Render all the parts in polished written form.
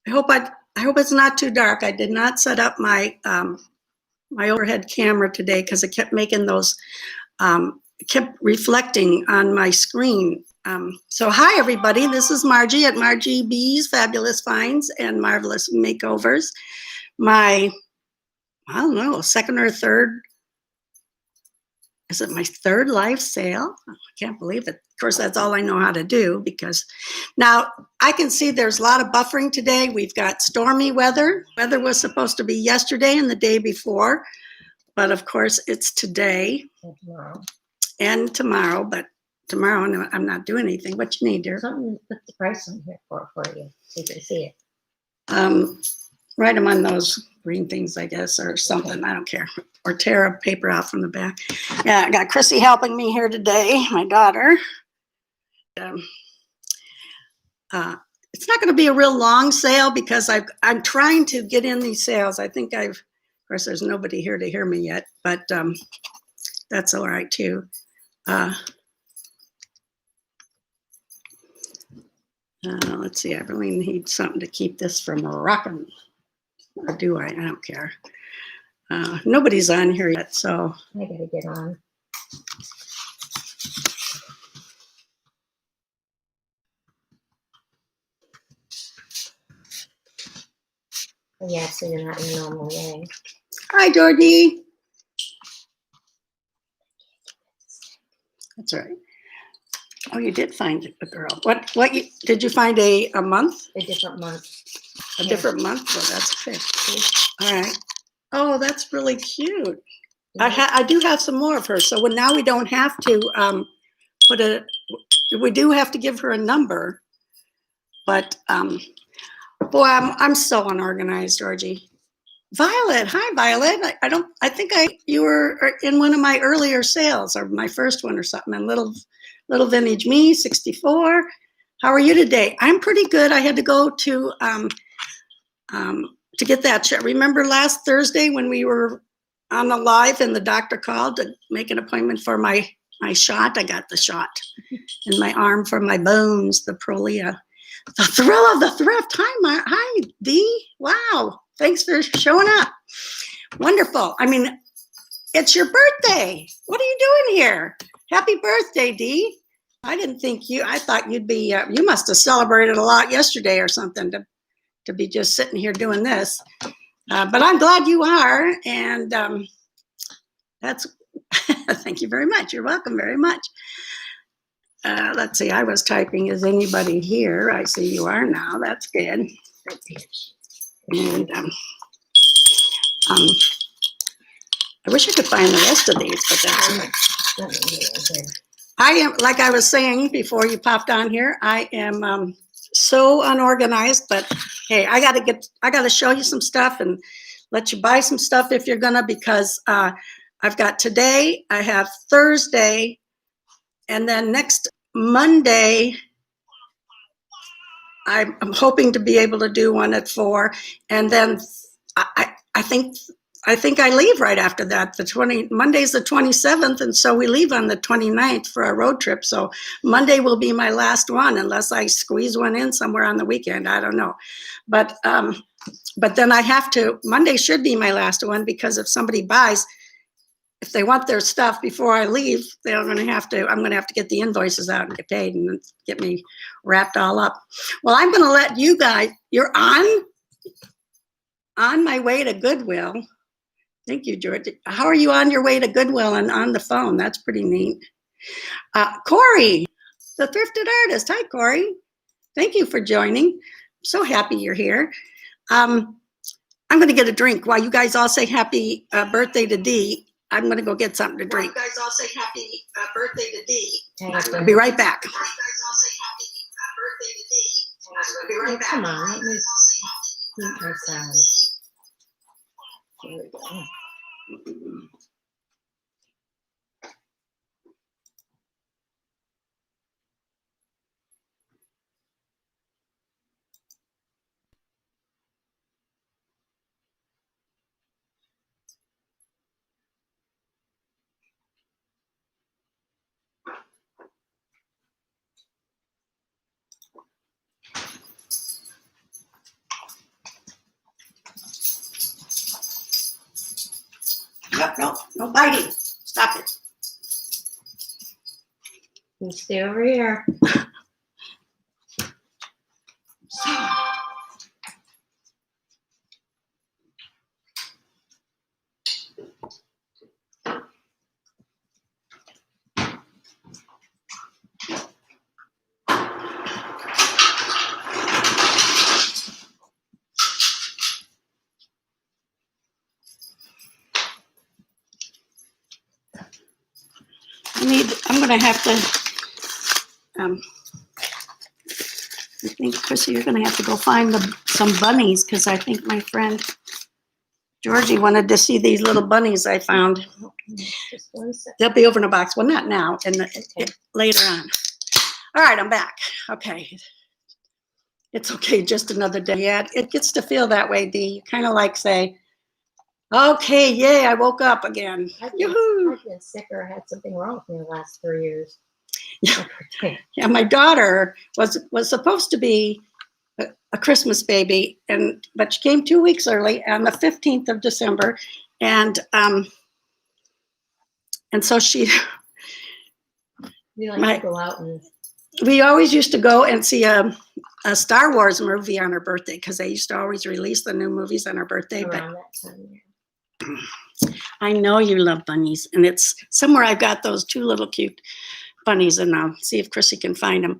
I hope it's not too dark. I did not set up my my overhead camera today because it kept making those kept reflecting on my screen. So hi everybody, this is Margie at Margie B's Fabulous Finds and Marvelous Makeovers. My, I don't know, second or third, is it my third live sale? I can't believe it. Of course, that's all I know how to do because now I can see there's a lot of buffering today. We've got stormy weather. Weather was supposed to be yesterday and the day before, but of course it's today and tomorrow, but tomorrow I'm not doing anything. What you need, dear? Something to put the price on here for you, so you can see it. Write them on those green things, I guess, or something. I don't care. Or tear a paper out from the back. Yeah, I got Chrissy helping me here today, my daughter. It's not going to be a real long sale because I'm trying to get in these sales. I think of course, there's nobody here to hear me yet, but that's all right too. Let's see, I really need something to keep this from rocking. Or do I? I don't care. Nobody's on here yet, so. I gotta get on. Oh, yeah, so you're not in your normal way. Hi, Georgie. That's right. Oh, you did find a girl. What did you find a month? A different month. A different month? Well, that's okay. All right. Oh, that's really cute. I do have some more of her. So now we don't have to we do have to give her a number, but boy, I'm so unorganized, Georgie. Violet, hi Violet. I think you were in one of my earlier sales or my first one or something. And little vintage me, 64. How are you today? I'm pretty good. I had to go to get that check. Remember last Thursday when we were on the live and the doctor called to make an appointment for my shot? I got the shot in my arm for my bones, the Prolia. The thrill of the thrift. Hi, Dee. Wow. Thanks for showing up. Wonderful. I mean, it's your birthday. What are you doing here? Happy birthday, Dee. I didn't think I thought you'd be, you must have celebrated a lot yesterday or something to be just sitting here doing this. But I'm glad you are. And that's, thank you very much. You're welcome very much. Let's see, I was typing, is anybody here? I see you are now. That's good. And I wish I could find the rest of these, but that's I am, like I was saying before you popped on here, I am so unorganized, but hey, I gotta show you some stuff and let you buy some stuff if you're gonna, because I've got today, I have Thursday, and then next Monday, I'm hoping to be able to do one at 4, and then I think I leave right after that. Monday's the 27th, and so we leave on the 29th for a road trip. So Monday will be my last one, unless I squeeze one in somewhere on the weekend. I don't know, but then I have to. Monday should be my last one because if somebody buys, if they want their stuff before I leave, I'm going to have to get the invoices out and get paid and get me wrapped all up. Well, I'm going to let you guys, you're on my way to Goodwill. Thank you, George. How are you on your way to Goodwill and on the phone? That's pretty neat. Corey, the Thrifted Artist. Hi, Corey. Thank you for joining. I'm so happy you're here. I'm going to get a drink while you guys all say happy birthday to Dee. I'm going to go get something to drink. You guys all say happy birthday to Dee. I'll be right back. You guys all say happy birthday to Dee. I'll be right back. Come on, let me keep my salad. Here we go. No biting. Stop it. You stay over here. I'm going to have to, I think, Chrissy, you're going to have to go find some bunnies because I think my friend Georgie wanted to see these little bunnies I found. Just 1 second. They'll be over in a box. Well, not now, later on. All right, I'm back. Okay. It's okay, just another day. Yeah, it gets to feel that way, Dee. You kind of like say, okay, yay, I woke up again. I've Yoo-hoo. been sick or had something wrong with me the last 3 years. Yeah, my daughter was supposed to be a Christmas baby, but she came 2 weeks early on the 15th of December, and so she. We like to go out and. We always used to go and see a Star Wars movie on her birthday because they used to always release the new movies on her birthday. Around that time, yeah. I know you love bunnies, and it's somewhere I've got those 2 little cute bunnies, and I'll see if Chrissy can find them.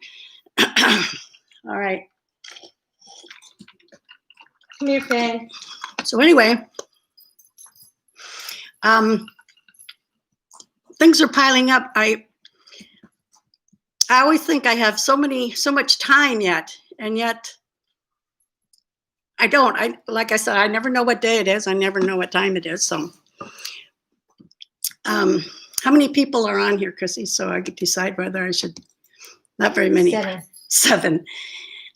All right. Come here, Faye. So anyway, things are piling up. I always think I have so much time yet, and yet I don't. Like I said, I never know what day it is. I never know what time it is. So, how many people are on here, Chrissy? So I could decide whether I should. Not very many. 7.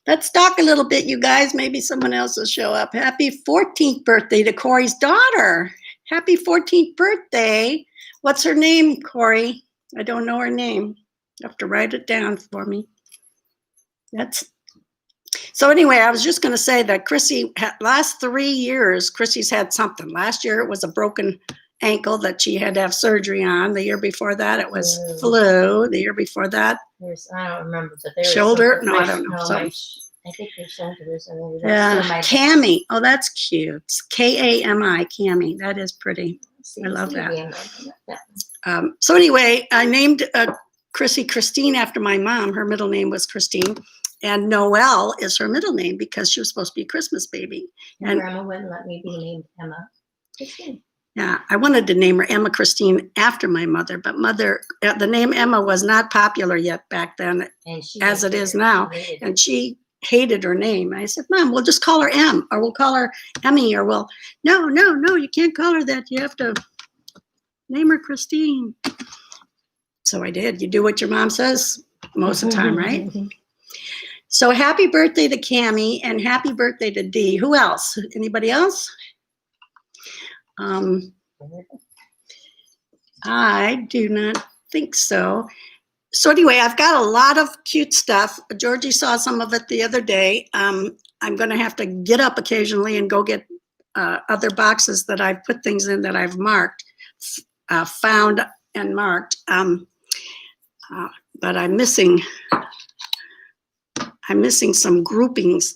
Let's talk a little bit, you guys. Maybe someone else will show up. Happy 14th birthday to Corey's daughter. Happy 14th birthday. What's her name, Corey? I don't know her name. You have to write it down for me. So anyway, I was just going to say that Chrissy, last 3 years, Chrissy's had something. Last year, it was a broken ankle that she had to have surgery on. The year before that, it was flu. The year before that, I don't remember, but there shoulder. Was no, I don't know. I think your shoulder is. Cami. Oh, that's cute. Kami. Cami. That is pretty. I love that. So anyway, I named Chrissy Christine after my mom. Her middle name was Christine. And Noelle is her middle name because she was supposed to be a Christmas baby. And Grandma wouldn't let me be named Emma Christine. Yeah, I wanted to name her Emma Christine after my mother, but the name Emma was not popular yet back then, as it is now. And she hated her name. I said, Mom, we'll just call her Em, or we'll call her Emmy, or no, you can't call her that. You have to name her Christine. So I did. You do what your mom says most of the time, right? So happy birthday to Cami and happy birthday to Dee. Who else? Anybody else? I do not think so. So anyway, I've got a lot of cute stuff. Georgie saw some of it the other day. I'm going to have to get up occasionally and go get other boxes that I've put things in that I've marked, found and marked. But I'm missing some groupings.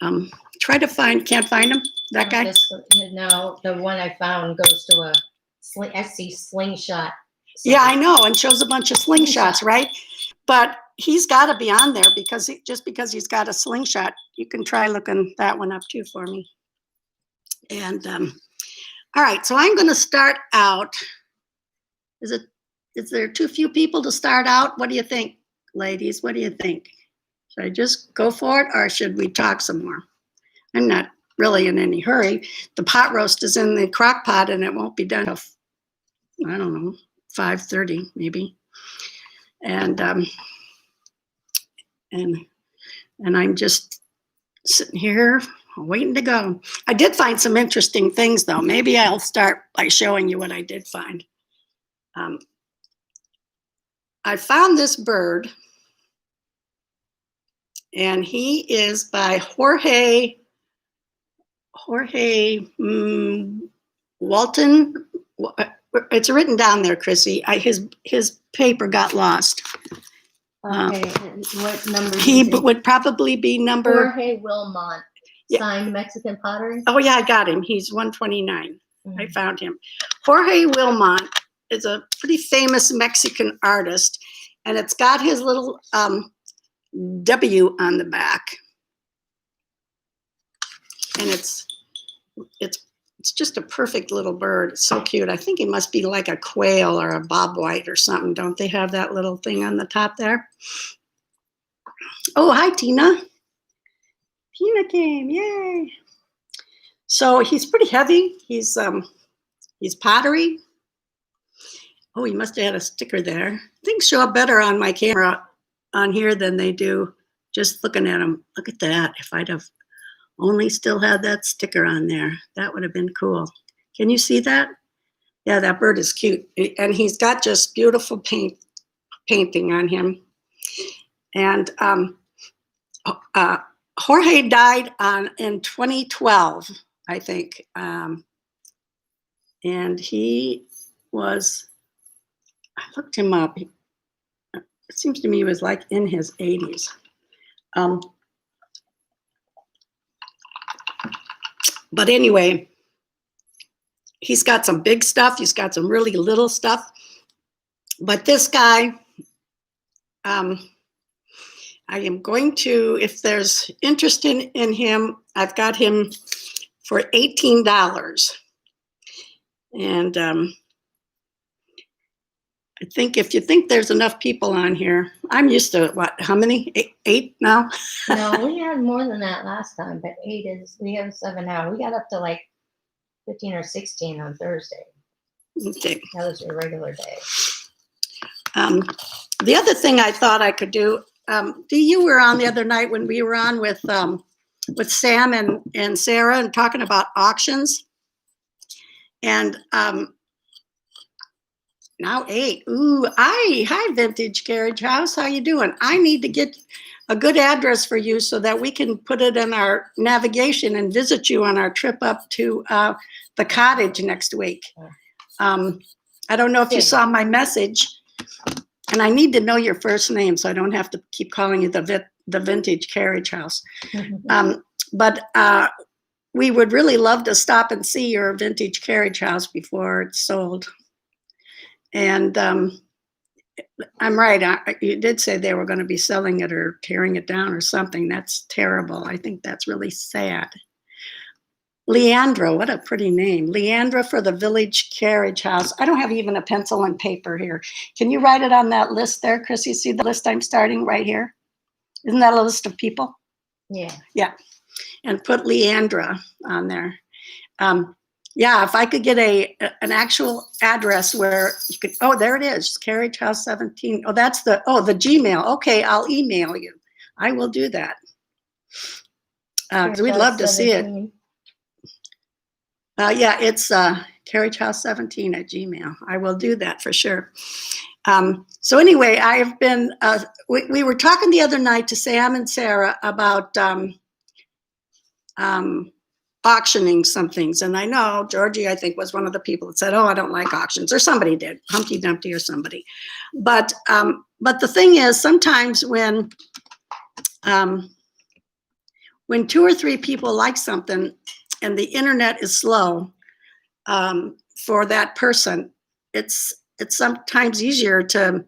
Can't find them. That guy? No, the one I found goes to a SC slingshot. Yeah, I know, and shows a bunch of slingshots, right? But he's got to be on there because just because he's got a slingshot, you can try looking that one up too for me. And all right, so I'm going to start out. Is there too few people to start out? What do you think, ladies? What do you think? Should I just go for it, or should we talk some more? I'm not really in any hurry. The pot roast is in the crock pot, and it won't be done until, I don't know, 5:30 maybe. And I'm just sitting here waiting to go. I did find some interesting things, though. Maybe I'll start by showing you what I did find. I found this bird, and he is by Jorge Walton It's written down there, Chrissy. His paper got lost. Okay, and what number? He would probably be number. Jorge Wilmont, Yeah. signed Mexican pottery. Oh yeah, I got him. He's 129. I Mm. found him. Jorge Wilmont is a pretty famous Mexican artist, and it's got his little W on the back, and it's just a perfect little bird. It's so cute. I think it must be like a quail or a bobwhite or something. Don't they have that little thing on the top there? Oh, hi, Tina. Tina came, yay. So he's pretty heavy. He's pottery. Oh, he must have had a sticker there. Things show up better on my camera on here than they do just looking at them. Look at that. If I'd have only still had that sticker on there, that would have been cool. Can you see that? Yeah, that bird is cute. And he's got just beautiful painting on him. And Jorge died in 2012, I think. And he was, I looked him up. It seems to me he was like in his 80s. But anyway, he's got some big stuff. He's got some really little stuff. But this guy, I am going to, if there's interest in him, I've got him for $18. And I think if you think there's enough people on here, I'm used to what, how many? Eight now? No, we had more than that last time, but we have 7 now. We got up to like 15 or 16 on Thursday. Okay. That was your regular day. The other thing I thought I could do, you were on the other night when we were on with Sam and Sarah and talking about auctions. And now 8. Ooh, hi, Vintage Carriage House. How you doing? I need to get a good address for you so that we can put it in our navigation and visit you on our trip up to the cottage next week. I don't know if you saw my message, and I need to know your first name so I don't have to keep calling you the Vintage Carriage House. But we would really love to stop and see your Vintage Carriage House before it's sold. And I'm right. You did say they were going to be selling it or tearing it down or something. That's terrible. I think that's really sad. Leandra, what a pretty name. Leandra for the Village Carriage House. I don't have even a pencil and paper here. Can you write it on that list there, Chris? You see the list I'm starting right here? Isn't that a list of people? Yeah. Yeah. And put Leandra on there. Yeah, if I could get an actual address where you could, oh, there it is, Carriage House 17. Oh, that's the Gmail. Okay, I'll email you. I will do that. We'd love to see it. Yeah, it's Carriage House 17 at Gmail. I will do that for sure. So anyway, I have been, we were talking the other night to Sam and Sarah about auctioning some things. And I know Georgie, I think, was one of the people that said, oh, I don't like auctions, or somebody did, Humpty Dumpty or somebody. But the thing is, sometimes when 2 or 3 people like something and the internet is slow for that person, it's sometimes easier to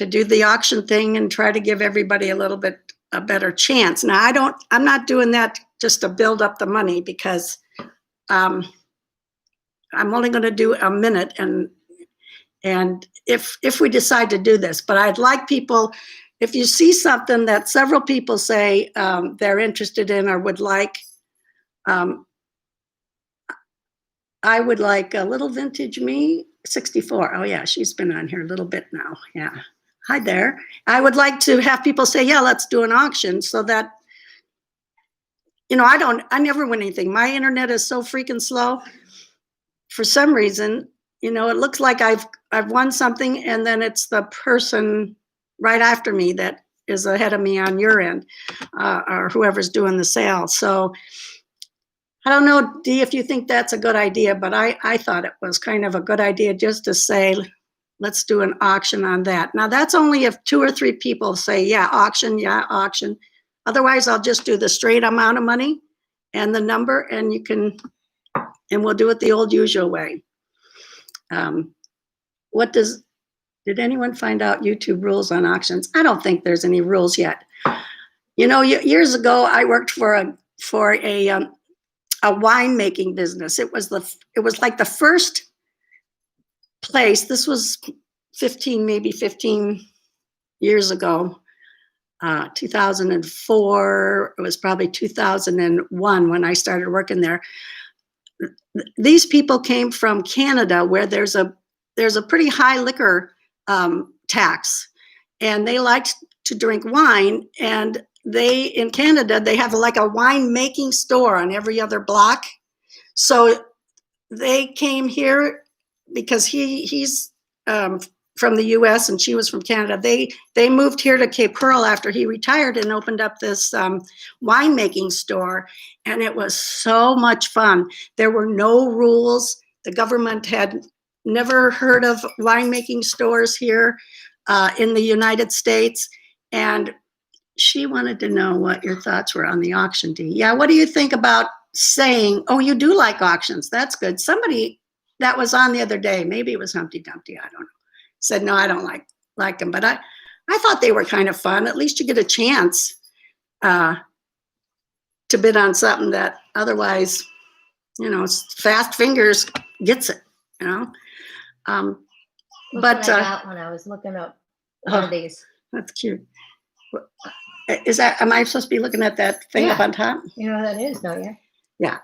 do the auction thing and try to give everybody a better chance. Now, I'm not doing that just to build up the money, because I'm only going to do a minute, and if we decide to do this, but I'd like people, if you see something that several people say they're interested in or would like, I would like a little vintage me 64. Oh yeah, she's been on here a little bit now. Yeah. Hi there. I would like to have people say, yeah, let's do an auction, so that, I never win anything. My internet is so freaking slow. For some reason, it looks like I've won something, and then it's the person right after me that is ahead of me on your end, or whoever's doing the sale. So I don't know, Dee, if you think that's a good idea, but I thought it was kind of a good idea just to say, let's do an auction on that. Now, that's only if 2 or 3 people say, yeah, auction. Otherwise, I'll just do the straight amount of money and the number, and we'll do it the old usual way. Did anyone find out YouTube rules on auctions? I don't think there's any rules yet. You know, years ago, I worked for a winemaking business. It was like the first place. This was 15 years ago, 2004. It was probably 2001 when I started working there. These people came from Canada, where there's a pretty high liquor tax, and they liked to drink wine. And in Canada, they have like a wine making store on every other block. So they came here because he's from the U.S. and she was from Canada. They moved here to Cape Coral after he retired and opened up this winemaking store, and it was so much fun. There were no rules. The government had never heard of winemaking stores here in the United States, and she wanted to know what your thoughts were on the auction, Dee. Yeah, what do you think about saying, oh, you do like auctions? That's good. Somebody that was on the other day, maybe it was Humpty Dumpty, I don't know, said, no, I don't like them. But I thought they were kind of fun. At least you get a chance to bid on something that otherwise, you know, fast fingers gets it, you know. Look But what I got when I was looking up one of these. That's cute. Am I supposed to be looking at that thing up on top? You know what that is, don't you? Yeah.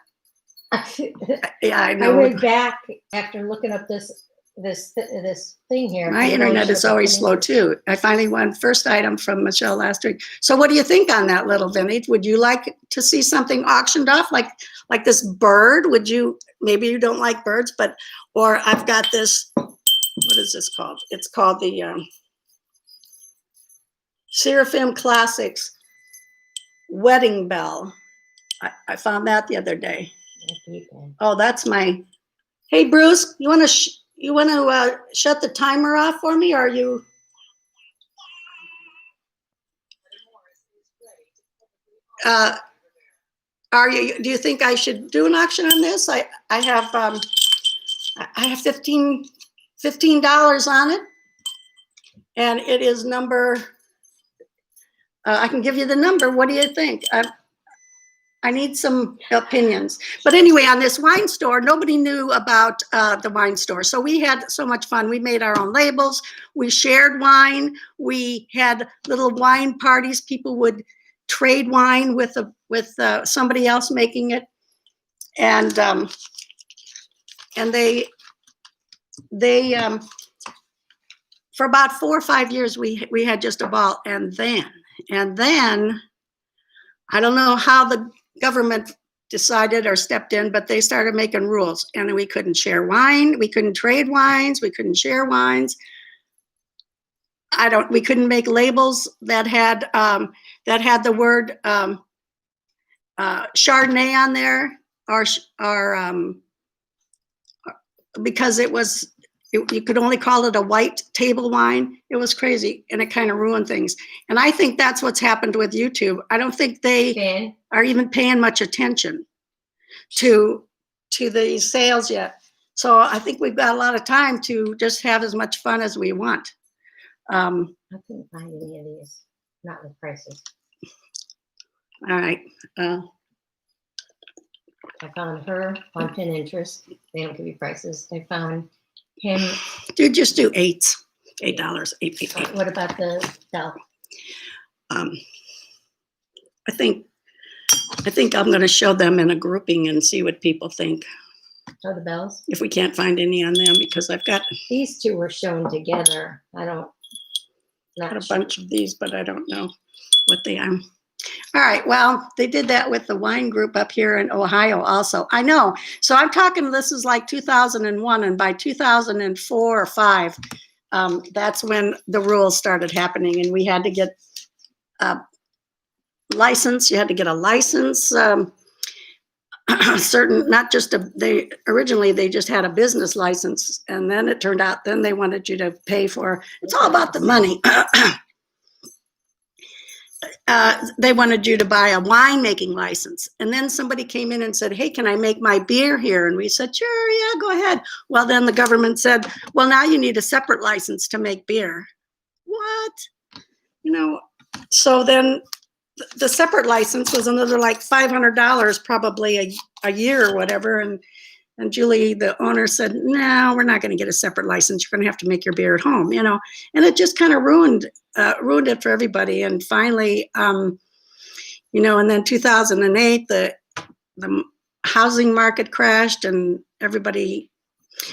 Yeah, I know. I went back after looking up this thing here. My internet is always slow too. I finally won first item from Michelle last week. So what do you think on that little vintage? Would you like to see something auctioned off like this bird? Would you, maybe you don't like birds, or I've got this, what is this called? It's called the Seraphim Classics Wedding Bell. I found that the other day. Oh, that's my, hey Bruce, you want to shut the timer off for me? Or are you? Do you think I should do an auction on this? I have $15 on it, and it is number. I can give you the number. What do you think? I need some opinions. But anyway, on this wine store, nobody knew about the wine store. So we had so much fun. We made our own labels. We shared wine. We had little wine parties. People would trade wine with somebody else making it. And they for about 4 or 5 years, we had just a ball. And then I don't know how the government decided or stepped in, but they started making rules, and we couldn't share wine. We couldn't trade wines. We couldn't share wines. We couldn't make labels that had the word Chardonnay on there, or because you could only call it a white table wine. It was crazy, and it kind of ruined things. And I think that's what's happened with YouTube. I don't think they are even paying much attention to the sales yet. So I think we've got a lot of time to just have as much fun as we want. I couldn't find any of these, not with prices. All right. I found her Haunted Interest. They don't give you prices. I found him. Dude, just do $8. $8. What about the Dell? I think I'm going to show them in a grouping and see what people think. Oh, the bells? If we can't find any on them, because I've got these two were shown together. Not a bunch of these, but I don't know what they are. All right. Well, they did that with the wine group up here in Ohio also. I know. So I'm talking, this is like 2001, and by 2004 or 5, that's when the rules started happening, and we had to get a license. You had to get a license. certain, not just they originally they just had a business license, and then it turned out then they wanted you to pay for, it's all about the money. They wanted you to buy a winemaking license. And then somebody came in and said, hey, can I make my beer here? And we said, sure, yeah, go ahead. Well, then the government said, well, now you need a separate license to make beer. What? You know, so then the separate license was another like $500 probably a year or whatever. And Julie, the owner, said, no, we're not going to get a separate license. You're going to have to make your beer at home, you know. And it just kind of ruined it for everybody. And finally, you know, and then 2008, the housing market crashed and everybody,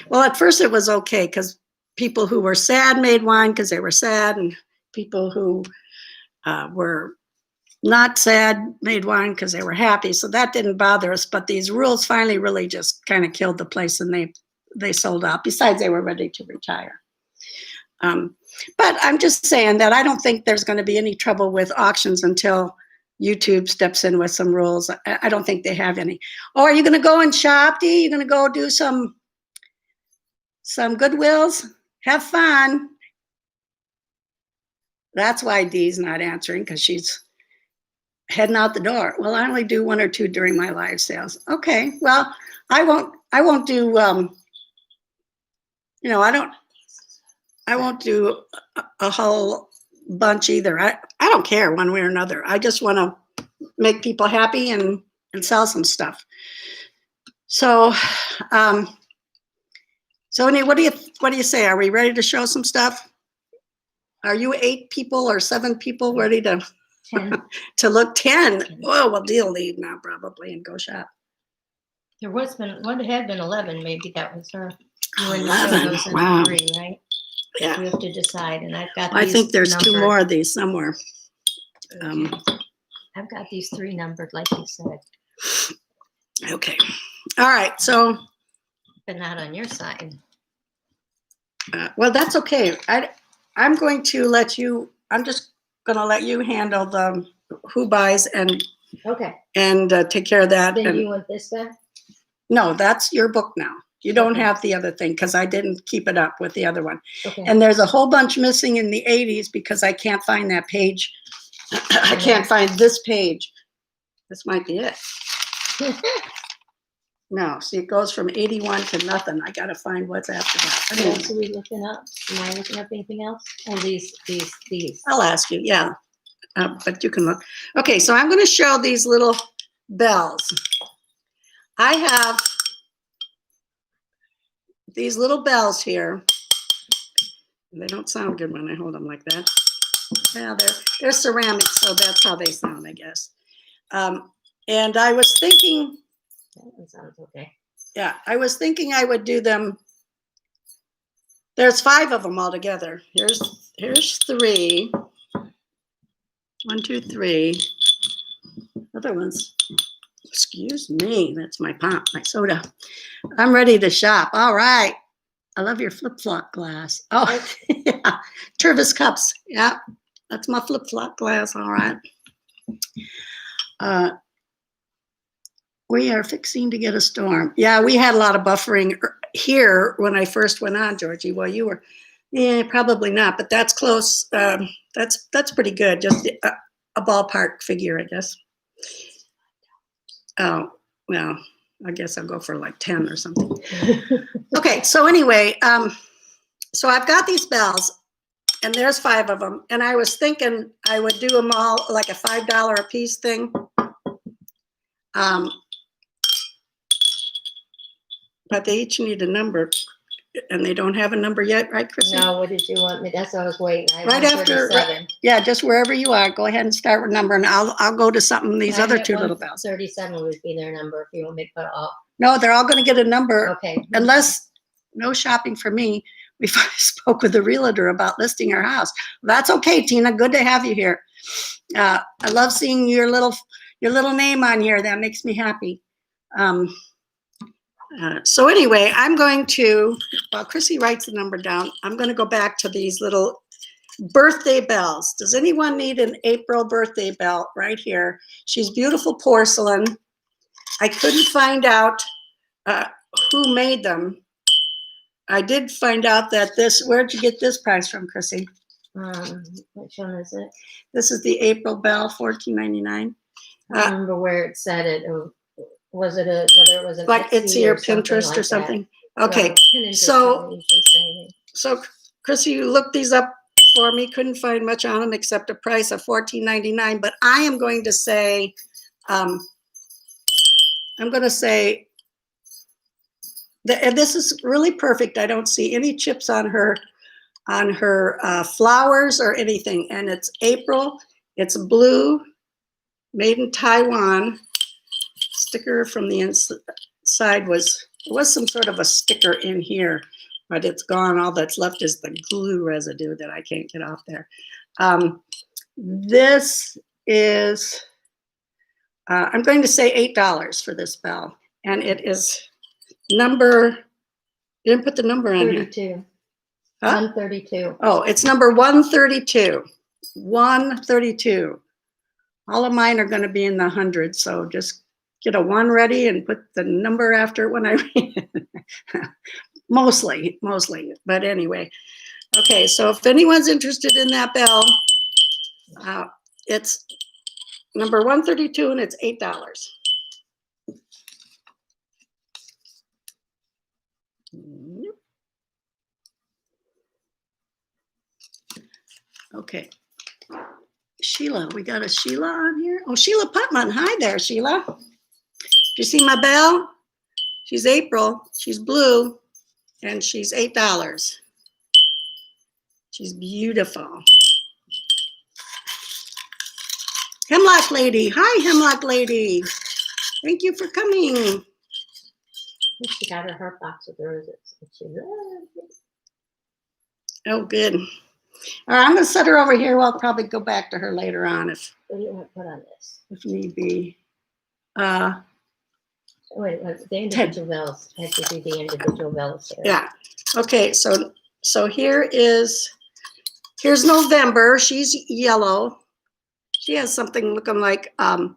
well, at first it was okay because people who were sad made wine because they were sad, and people who were not sad made wine because they were happy. So that didn't bother us. But these rules finally really just kind of killed the place, and they sold out. Besides, they were ready to retire. But I'm just saying that I don't think there's going to be any trouble with auctions until YouTube steps in with some rules. I don't think they have any. Oh, are you going to go and shop, Dee? You're going to go do some Goodwills? Have fun. That's why Dee's not answering, because she's heading out the door. Well, I only do 1 or 2 during my live sales. Okay, well, I won't do, you know, I won't do a whole bunch either. I don't care one way or another. I just want to make people happy and sell some stuff. So, so anyway, what do you say? Are we ready to show some stuff? Are you 8 people or 7 people ready to 10. to look? 10? Oh, well, Dee'll leave now probably and go shop. There had been 11. Maybe that was her. You and 11, those are wow. 3, right? Yeah. We have to decide, and I've got. I these think there's numbered. 2 more of these somewhere. I've got these 3 numbered, like you said. Okay. All right. So. But not on your side. Well, that's okay. I'm going to let you. I'm just going to let you handle the who buys and take care of that. Then and, you want this back? No, that's your book now. You don't Okay. have the other thing because I didn't keep it up with the other one. Okay. And there's a whole bunch missing in the 80s because I can't find that page. I can't find this page. This might be it. No, see, it goes from 81 to nothing. I got to find what's after that. What else are we looking up? Am I looking up anything else? Oh, these. I'll ask you, yeah. But you can look. Okay, so I'm going to show these little bells. I have these little bells here. They don't sound good when I hold them like that. Yeah, they're ceramic, so that's how they sound, I guess. And I was thinking. That one sounds okay. Yeah, I was thinking I would do them. There's 5 of them altogether. Here's 3. 1, 2, 3. Other ones. Excuse me. That's my pop, my soda. I'm ready to shop. All right. I love your flip-flop glass. Oh, yeah. Tervis cups. Yeah, that's my flip-flop glass. All right. We are fixing to get a storm. Yeah, we had a lot of buffering here when I first went on, Georgie. Well, you were, yeah, probably not, but that's close. That's pretty good. Just a ballpark figure, I guess. Oh, well, I guess I'll go for like 10 or something. Okay, so anyway, so I've got these bells, and there's 5 of them, and I was thinking I would do them all like a $5 a piece thing. But they each need a number, and they don't have a number yet, right, Chrissy? No, what did you want me? That's what I was waiting. Right after, yeah, just wherever you are, go ahead and start with number, and I'll go to something. These other 2 little bells. 37 would be their number if you want me to put off. No, they're all going to get a number. Okay. Unless no shopping for me. We spoke with the realtor about listing our house. That's okay, Tina. Good to have you here. I love seeing your little name on here. That makes me happy. So anyway, I'm going to, while Chrissy writes the number down, I'm going to go back to these little birthday bells. Does anyone need an April birthday bell right here? She's beautiful porcelain. I couldn't find out who made them. I did find out that this, where'd you get this price from, Chrissy? Which one is it? This is the April Bell, $14.99. I don't remember where it said it. Or was it whether it was an Like Etsy or something Pinterest like or something? that. Okay, so Chrissy, you looked these up for me, couldn't find much on them except a price of $14.99, but I am going to say, and this is really perfect. I don't see any chips on her flowers or anything, and it's April. It's blue, made in Taiwan. Sticker from the inside was some sort of a sticker in here, but it's gone. All that's left is the glue residue that I can't get off there. This is, I'm going to say $8 for this bell, and it is number, you didn't put the number on 32. here. Huh? 132. Oh, it's number 132. 132. All of mine are going to be in the hundreds, so just get a 1 ready and put the number after it when I read it. mostly, but anyway. Okay, so if anyone's interested in that bell, it's number 132 and it's $8. Okay. Sheila, we got a Sheila on here. Oh, Sheila Putman. Hi there, Sheila. You see my bell? She's April. She's blue, and she's $8. She's beautiful. Hemlock Lady. Hi, Hemlock Lady. Thank you for coming. She got her heart box with roses. Oh, good. All right, I'm going to set her over here. We'll probably go back to her later on if What do you want to put on this? If need be. Wait, the individual bells. I have to do the individual bells here. Yeah. Okay, so here's November. She's yellow. She has something looking like, I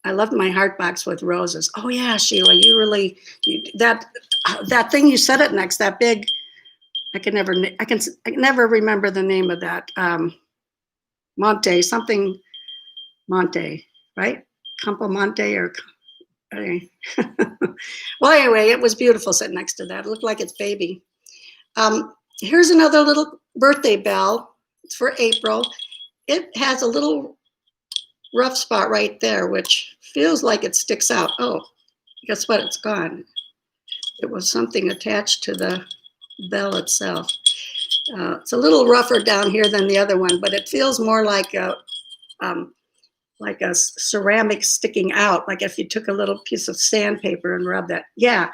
love my heart box with roses. Oh yeah, Sheila, that thing you set it next, that big, I can never remember the name of that. Monte, right? Campo Monte or, well, anyway, it was beautiful sitting next to that. It looked like its baby. Here's another little birthday bell. It's for April. It has a little rough spot right there, which feels like it sticks out. Oh, guess what? It's gone. It was something attached to the bell itself. It's a little rougher down here than the other one, but it feels more like a ceramic sticking out, like if you took a little piece of sandpaper and rubbed that. Yeah,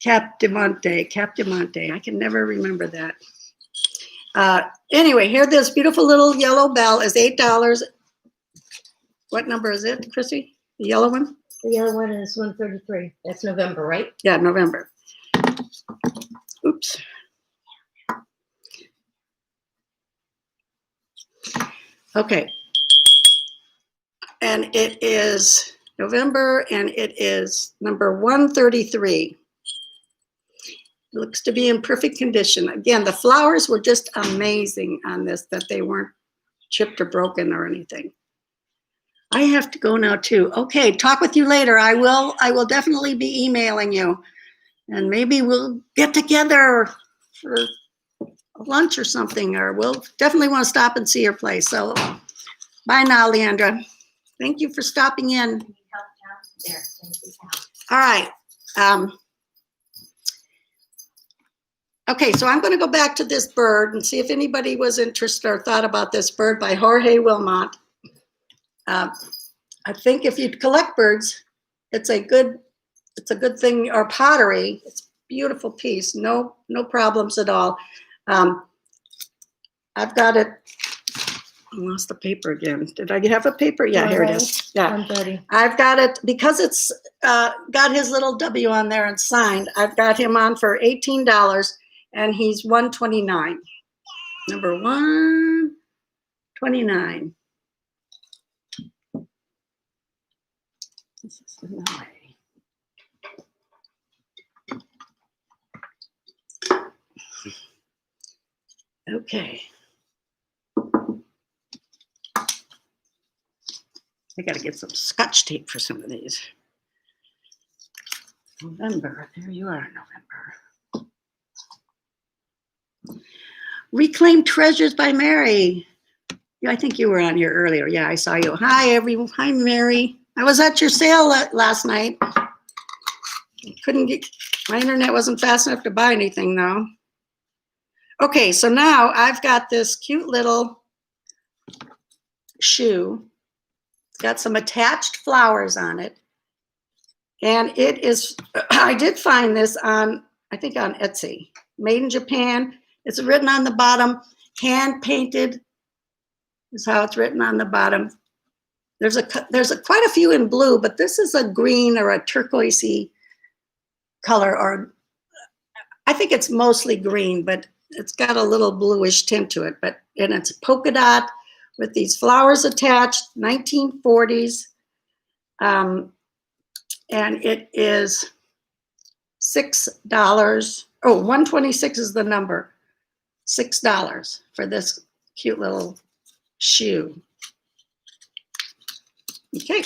Cap de Monte. I can never remember that. Anyway, here this beautiful little yellow bell is $8. What number is it, Chrissy? The yellow one? The yellow one is 133. That's November, right? Yeah, November. Oops. Okay. And it is November, and it is number 133. It looks to be in perfect condition. Again, the flowers were just amazing on this, that they weren't chipped or broken or anything. I have to go now too. Okay, talk with you later. I will definitely be emailing you, and maybe we'll get together for lunch or something, or we'll definitely want to stop and see your place. So bye now, Leandra. Thank you for stopping in. All right. Okay, so I'm going to go back to this bird and see if anybody was interested or thought about this bird by Jorge Wilmot. I think if you collect birds, it's a good thing, or pottery. It's a beautiful piece, no problems at all. I've got it. I lost the paper again. Did I have a paper? Yeah, here it is. Yeah, 130. I've got it because it's got his little W on there and signed. I've got him on for $18, and he's 129. Number 129. This is in the way. Okay. I got to get some Scotch tape for some of these. November, there you are, November. Reclaimed Treasures by Mary. Yeah, I think you were on here earlier. Yeah, I saw you. Hi, everyone. Hi, Mary. I was at your sale last night. Couldn't get, my internet wasn't fast enough to buy anything though. Okay, so now I've got this cute little shoe. It's got some attached flowers on it. And it is, I did find this on, I think on Etsy. Made in Japan. It's written on the bottom, hand painted is how it's written on the bottom. There's quite a few in blue, but this is a green or a turquoisey color, or I think it's mostly green, but it's got a little bluish tint to it. And it's polka dot with these flowers attached, 1940s. And it is $6. Oh, 126 is the number. $6 for this cute little shoe. Okay.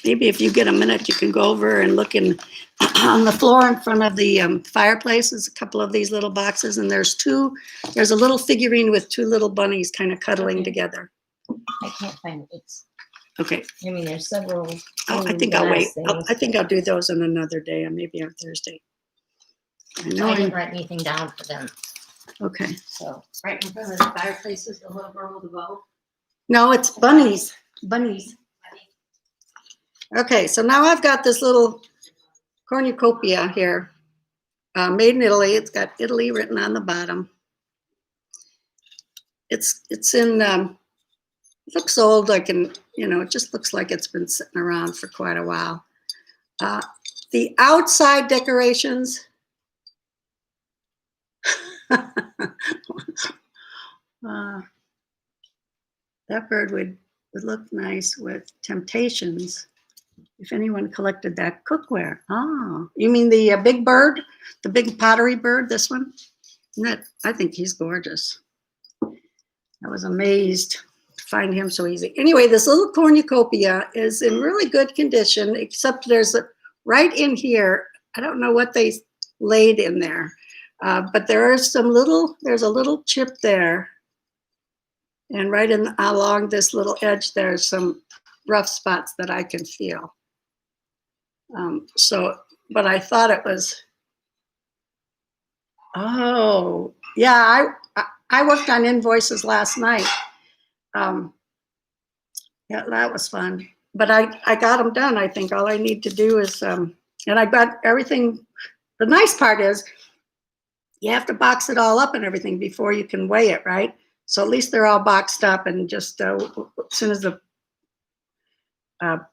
Maybe if you get a minute, you can go over and look on the floor in front of the fireplace. There's a couple of these little boxes, and there's a little figurine with two little bunnies kind of cuddling together. I can't find it. Okay. I mean, there's several. I think I'll wait. I think I'll do those on another day, or maybe on Thursday. I know I didn't write anything down for them. Okay. So right in front of the fireplace is the little girl with the bow. No, it's bunnies. Bunnies. Okay, so now I've got this little cornucopia here, made in Italy. It's got Italy written on the bottom. It's in, it looks old, like it just looks like it's been sitting around for quite a while. The outside decorations, that bird would look nice with Temptations. If anyone collected that cookware. Oh, you mean the big bird, the big pottery bird, this one? I think he's gorgeous. I was amazed to find him so easy. Anyway, this little cornucopia is in really good condition, except there's right in here, I don't know what they laid in there, but there's a little chip there. And right along this little edge, there's some rough spots that I can feel. But I thought it was, oh, yeah, I worked on invoices last night. Yeah, that was fun. But I got them done. I think all I need to do is, and I got everything. The nice part is you have to box it all up and everything before you can weigh it, right? So at least they're all boxed up, and just as soon as the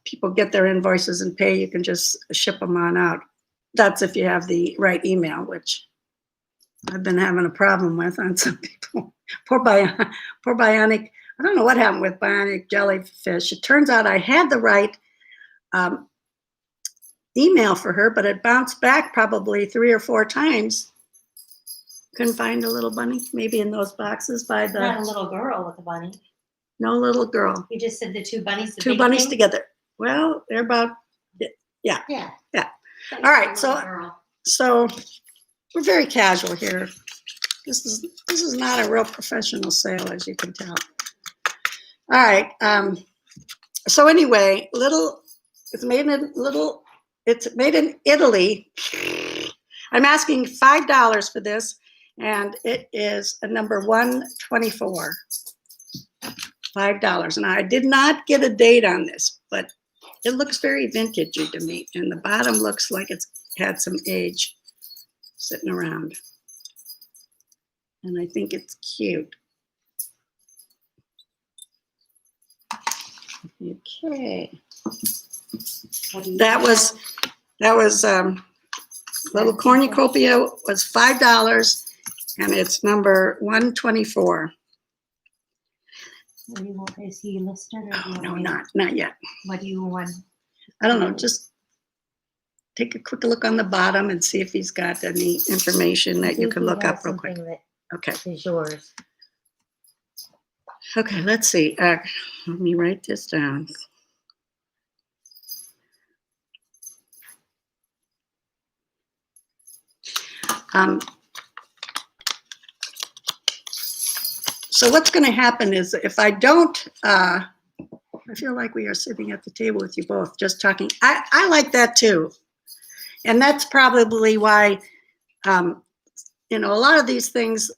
people get their invoices and pay, you can just ship them on out. That's if you have the right email, which I've been having a problem with on some people. Poor Bionic. I don't know what happened with Bionic Jellyfish. It turns out I had the right email for her, but it bounced back probably 3 or 4 times. Couldn't find a little bunny, maybe in those boxes by the. Not a little girl with a bunny. No little girl. You just said the two bunnies. Two bunnies thing? Together. Well, they're about, yeah. Yeah. Yeah. All right, so we're very casual here. This is not a real professional sale, as you can tell. All right. So anyway, it's made in Italy. I'm asking $5 for this, and it is a number 124. $5. And I did not get a date on this, but it looks very vintagey to me. And the bottom looks like it's had some age sitting around. And I think it's cute. Okay. What do you That think? was little cornucopia was $5, and it's number 124. What do you want? Is he listed or do Oh you no, want me- not yet. What do you want? I don't know. Just take a quick look on the bottom and see if he's got any information I that you think can he look has up real quick. something that Okay. is yours. Okay, let's see. Let me write this down. So what's going to happen is if I don't, I feel like we are sitting at the table with you both, just talking. I like that too. And that's probably why, a lot of these things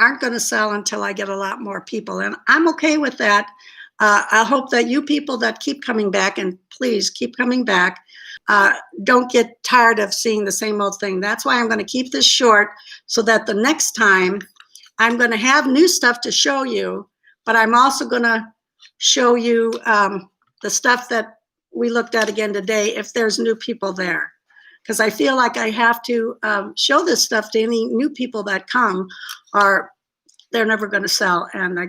aren't going to sell until I get a lot more people. And I'm okay with that. I hope that you people that keep coming back, and please keep coming back, don't get tired of seeing the same old thing. That's why I'm going to keep this short so that the next time I'm going to have new stuff to show you, but I'm also going to show you the stuff that we looked at again today if there's new people there. Because I feel like I have to show this stuff to any new people that come, or they're never going to sell. And I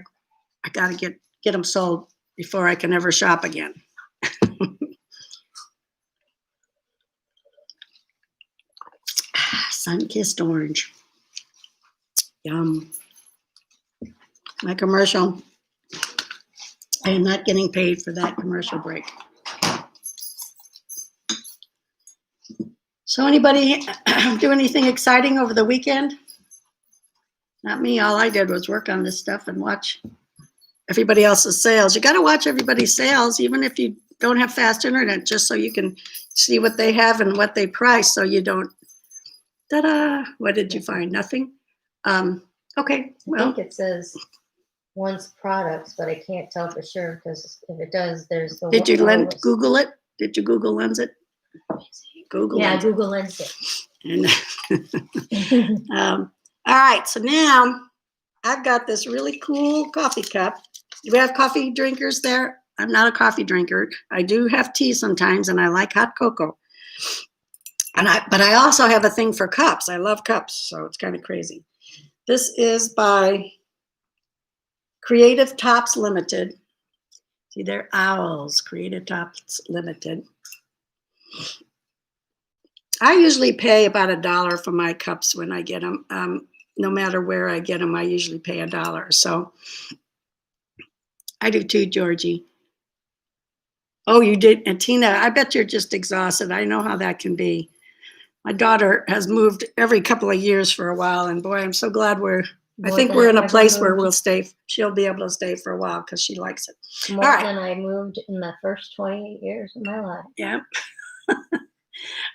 got to get them sold before I can ever shop again. Sun-kissed orange. Yum. My commercial. I am not getting paid for that commercial break. So anybody do anything exciting over the weekend? Not me. All I did was work on this stuff and watch everybody else's sales. You got to watch everybody's sales, even if you don't have fast internet, just so you can see what they have and what they price, so you don't. Ta-da! What did you find? Nothing. Okay. I think it says one's products, but I can't tell for sure because if it does, there's the. Did you Google it? Did you Google Lens it? Google. Yeah, Lens Google Lens it. And, all right. So now I've got this really cool coffee cup. Do we have coffee drinkers there? I'm not a coffee drinker. I do have tea sometimes, and I like hot cocoa. But I also have a thing for cups. I love cups, so it's kind of crazy. This is by Creative Tops Limited. See, they're owls. Creative Tops Limited. I usually pay about $1 for my cups when I get them. No matter where I get them, I usually pay $1. So I do too, Georgie. Oh, you did? And Tina, I bet you're just exhausted. I know how that can be. My daughter has moved every couple of years for a while, and boy, I'm so glad I think we're in a place where we'll stay. She'll be able to stay for a while because she likes it. More than I moved in the first 28 years of my life. Yeah.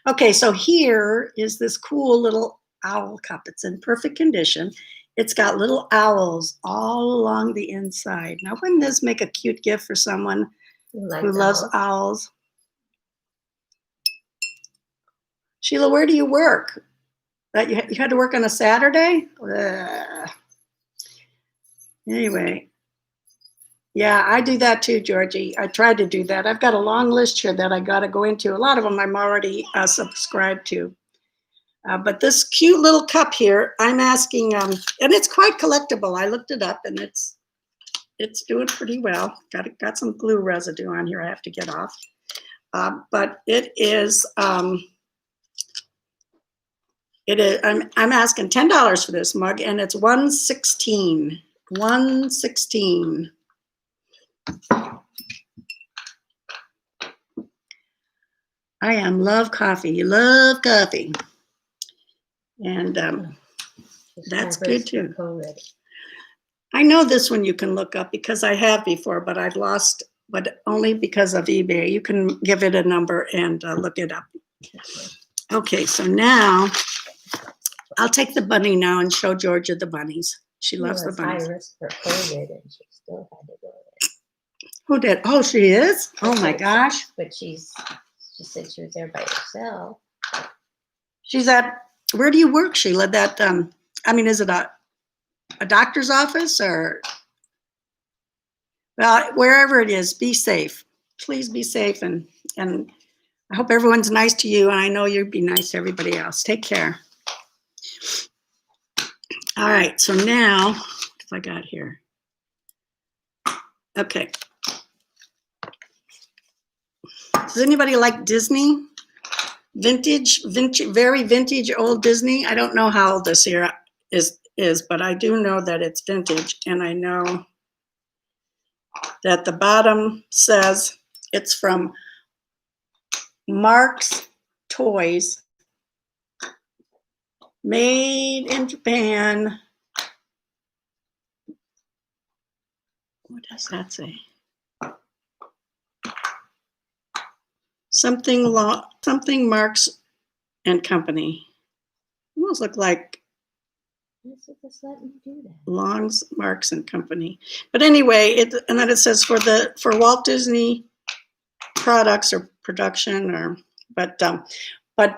Okay, so here is this cool little owl cup. It's in perfect condition. It's got little owls all along the inside. Now, wouldn't this make a cute gift for someone who loves owls? Sheila, where do you work? You had to work on a Saturday? Anyway, yeah, I do that too, Georgie. I tried to do that. I've got a long list here that I got to go into. A lot of them I'm already subscribed to. But this cute little cup here, I'm asking, and it's quite collectible. I looked it up, and it's doing pretty well. Got some glue residue on here I have to get off. But it is. I'm asking $10 for this mug, and it's $1.16. $1.16. I love coffee. Love coffee. And that's good too. I know this one you can look up because I have before, but I've lost, but only because of eBay. You can give it a number and look it up. Okay, so now I'll take the bunny now and show Georgia the bunnies. She loves the bunnies. High risk for COVID, and she still had to go there. Who did? Oh, she is? Oh my gosh. But she said she was there by herself. She's where do you work, Sheila? Is it a doctor's office or? Well, wherever it is, be safe. Please be safe, and I hope everyone's nice to you, and I know you'd be nice to everybody else. Take care. All right, so now, what have I got here? Okay. Does anybody like Disney? Vintage, very vintage old Disney. I don't know how old this here is, but I do know that it's vintage, and I know that the bottom says it's from Mark's Toys, made in Japan. What does that say? Something Marks and Company. Almost look like Just let me do that. Long's Marks and Company. But anyway, and then it says for Walt Disney products or production, but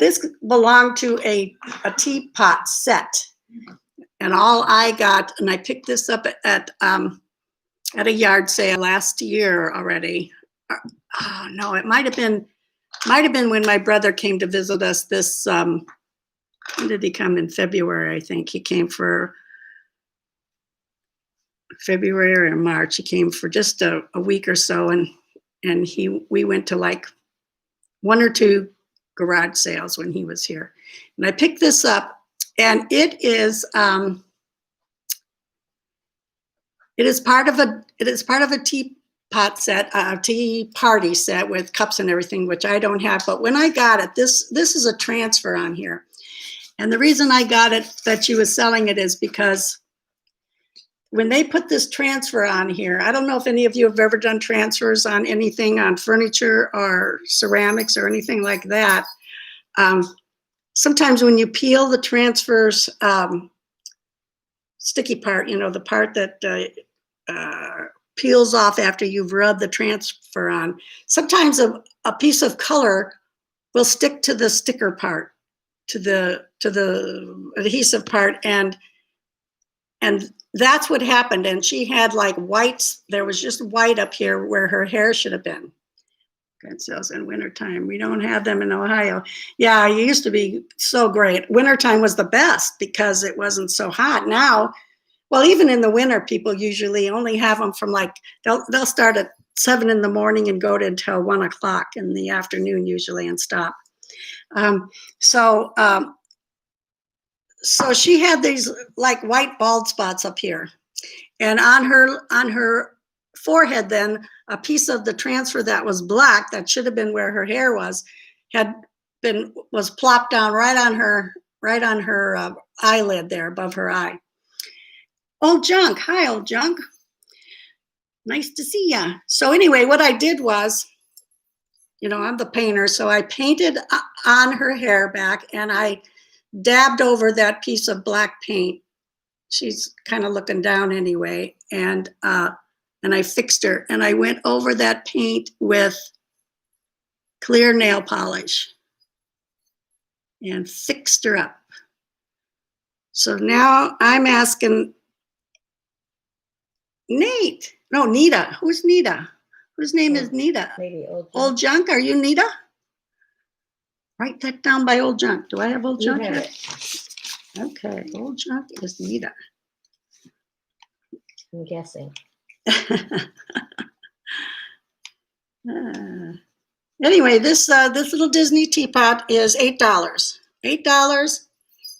this belonged to a teapot set, and all I got, and I picked this up at a yard sale last year already. Oh no, it might have been when my brother came to visit us this. When did he come? In February, I think. He came for February or March. He came for just a week or so, and we went to like 1 or 2 garage sales when he was here. And I picked this up, and it is part of a teapot set, a tea party set with cups and everything, which I don't have. But when I got it, this is a transfer on here. And the reason I got it, that she was selling it, is because when they put this transfer on here, I don't know if any of you have ever done transfers on anything, on furniture or ceramics or anything like that. Sometimes when you peel the transfers sticky part, the part that peels off after you've rubbed the transfer on, sometimes a piece of color will stick to the sticker part, to the adhesive part, and that's what happened. And she had like whites. There was just white up here where her hair should have been. Good sales in wintertime. We don't have them in Ohio. Yeah, it used to be so great. Wintertime was the best because it wasn't so hot. Now, well, even in the winter, people usually only have them from they'll start at 7 in the morning and go to until 1 o'clock in the afternoon usually and stop. So she had these like white bald spots up here, and on her forehead, then a piece of the transfer that was black, that should have been where her hair was plopped down right on her eyelid there above her eye. Old Junk, hi Old Junk, nice to see ya. So anyway, what I did was, I'm the painter, so I painted on her hair back, and I dabbed over that piece of black paint. She's kind of looking down anyway, and I fixed her, and I went over that paint with clear nail polish and fixed her up. So now I'm asking Nita. Who's Nita? Whose name is Nita? Maybe Old Junk. Are you Nita? Write that down by Old Junk. Do I have Old Junk here? Okay, Old Junk is Nita. I'm guessing. Anyway, this little Disney teapot is $8. $8,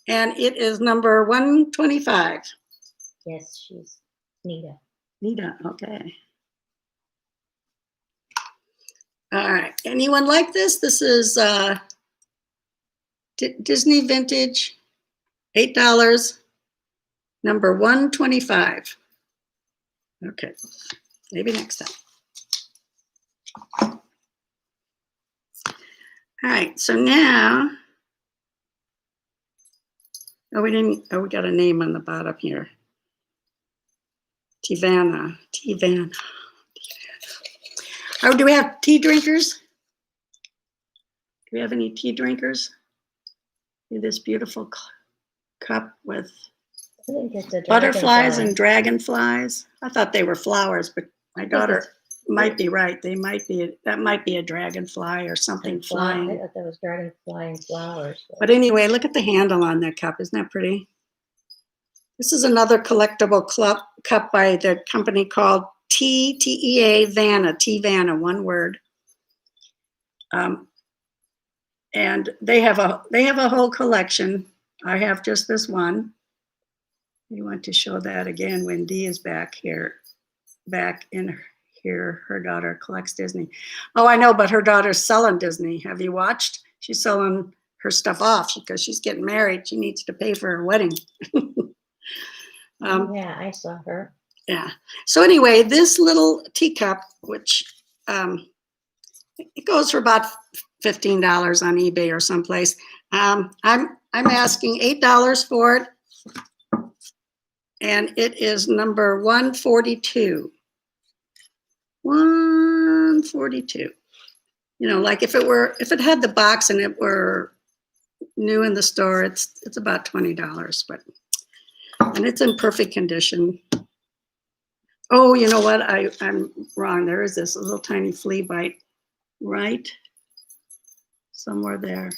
and it is number 125. Yes, she's Nita. Nita, okay. All right. Anyone like this? This is Disney vintage, $8, number 125. Okay, maybe next time. All right, so now, we got a name on the bottom here. Tivana. Oh, do we have tea drinkers? Do we have any tea drinkers? This beautiful cup with butterflies and dragonflies. I thought they were flowers, but My daughter might be right. That might be a dragonfly or something I flying. thought that was dragonfly and flowers. But anyway, look at the handle on that cup. Isn't that pretty? This is another collectible cup by the company called TEA Vanna, Vanna, one word. And they have a whole collection. I have just this one. We want to show that again when Dee is back in here. Her daughter collects Disney. Oh, I know, but her daughter's selling Disney. Have you watched? She's selling her stuff off because she's getting married. She needs to pay for her wedding. Yeah, I saw her. Yeah. So anyway, this little teacup, which it goes for about $15 on eBay or someplace. I'm asking $8 for it, and it is number 142. 142. You know, like if it had the box and it were new in the store, it's about $20, and it's in perfect condition. Oh, you know what? I'm wrong. There is this little tiny flea bite right somewhere there.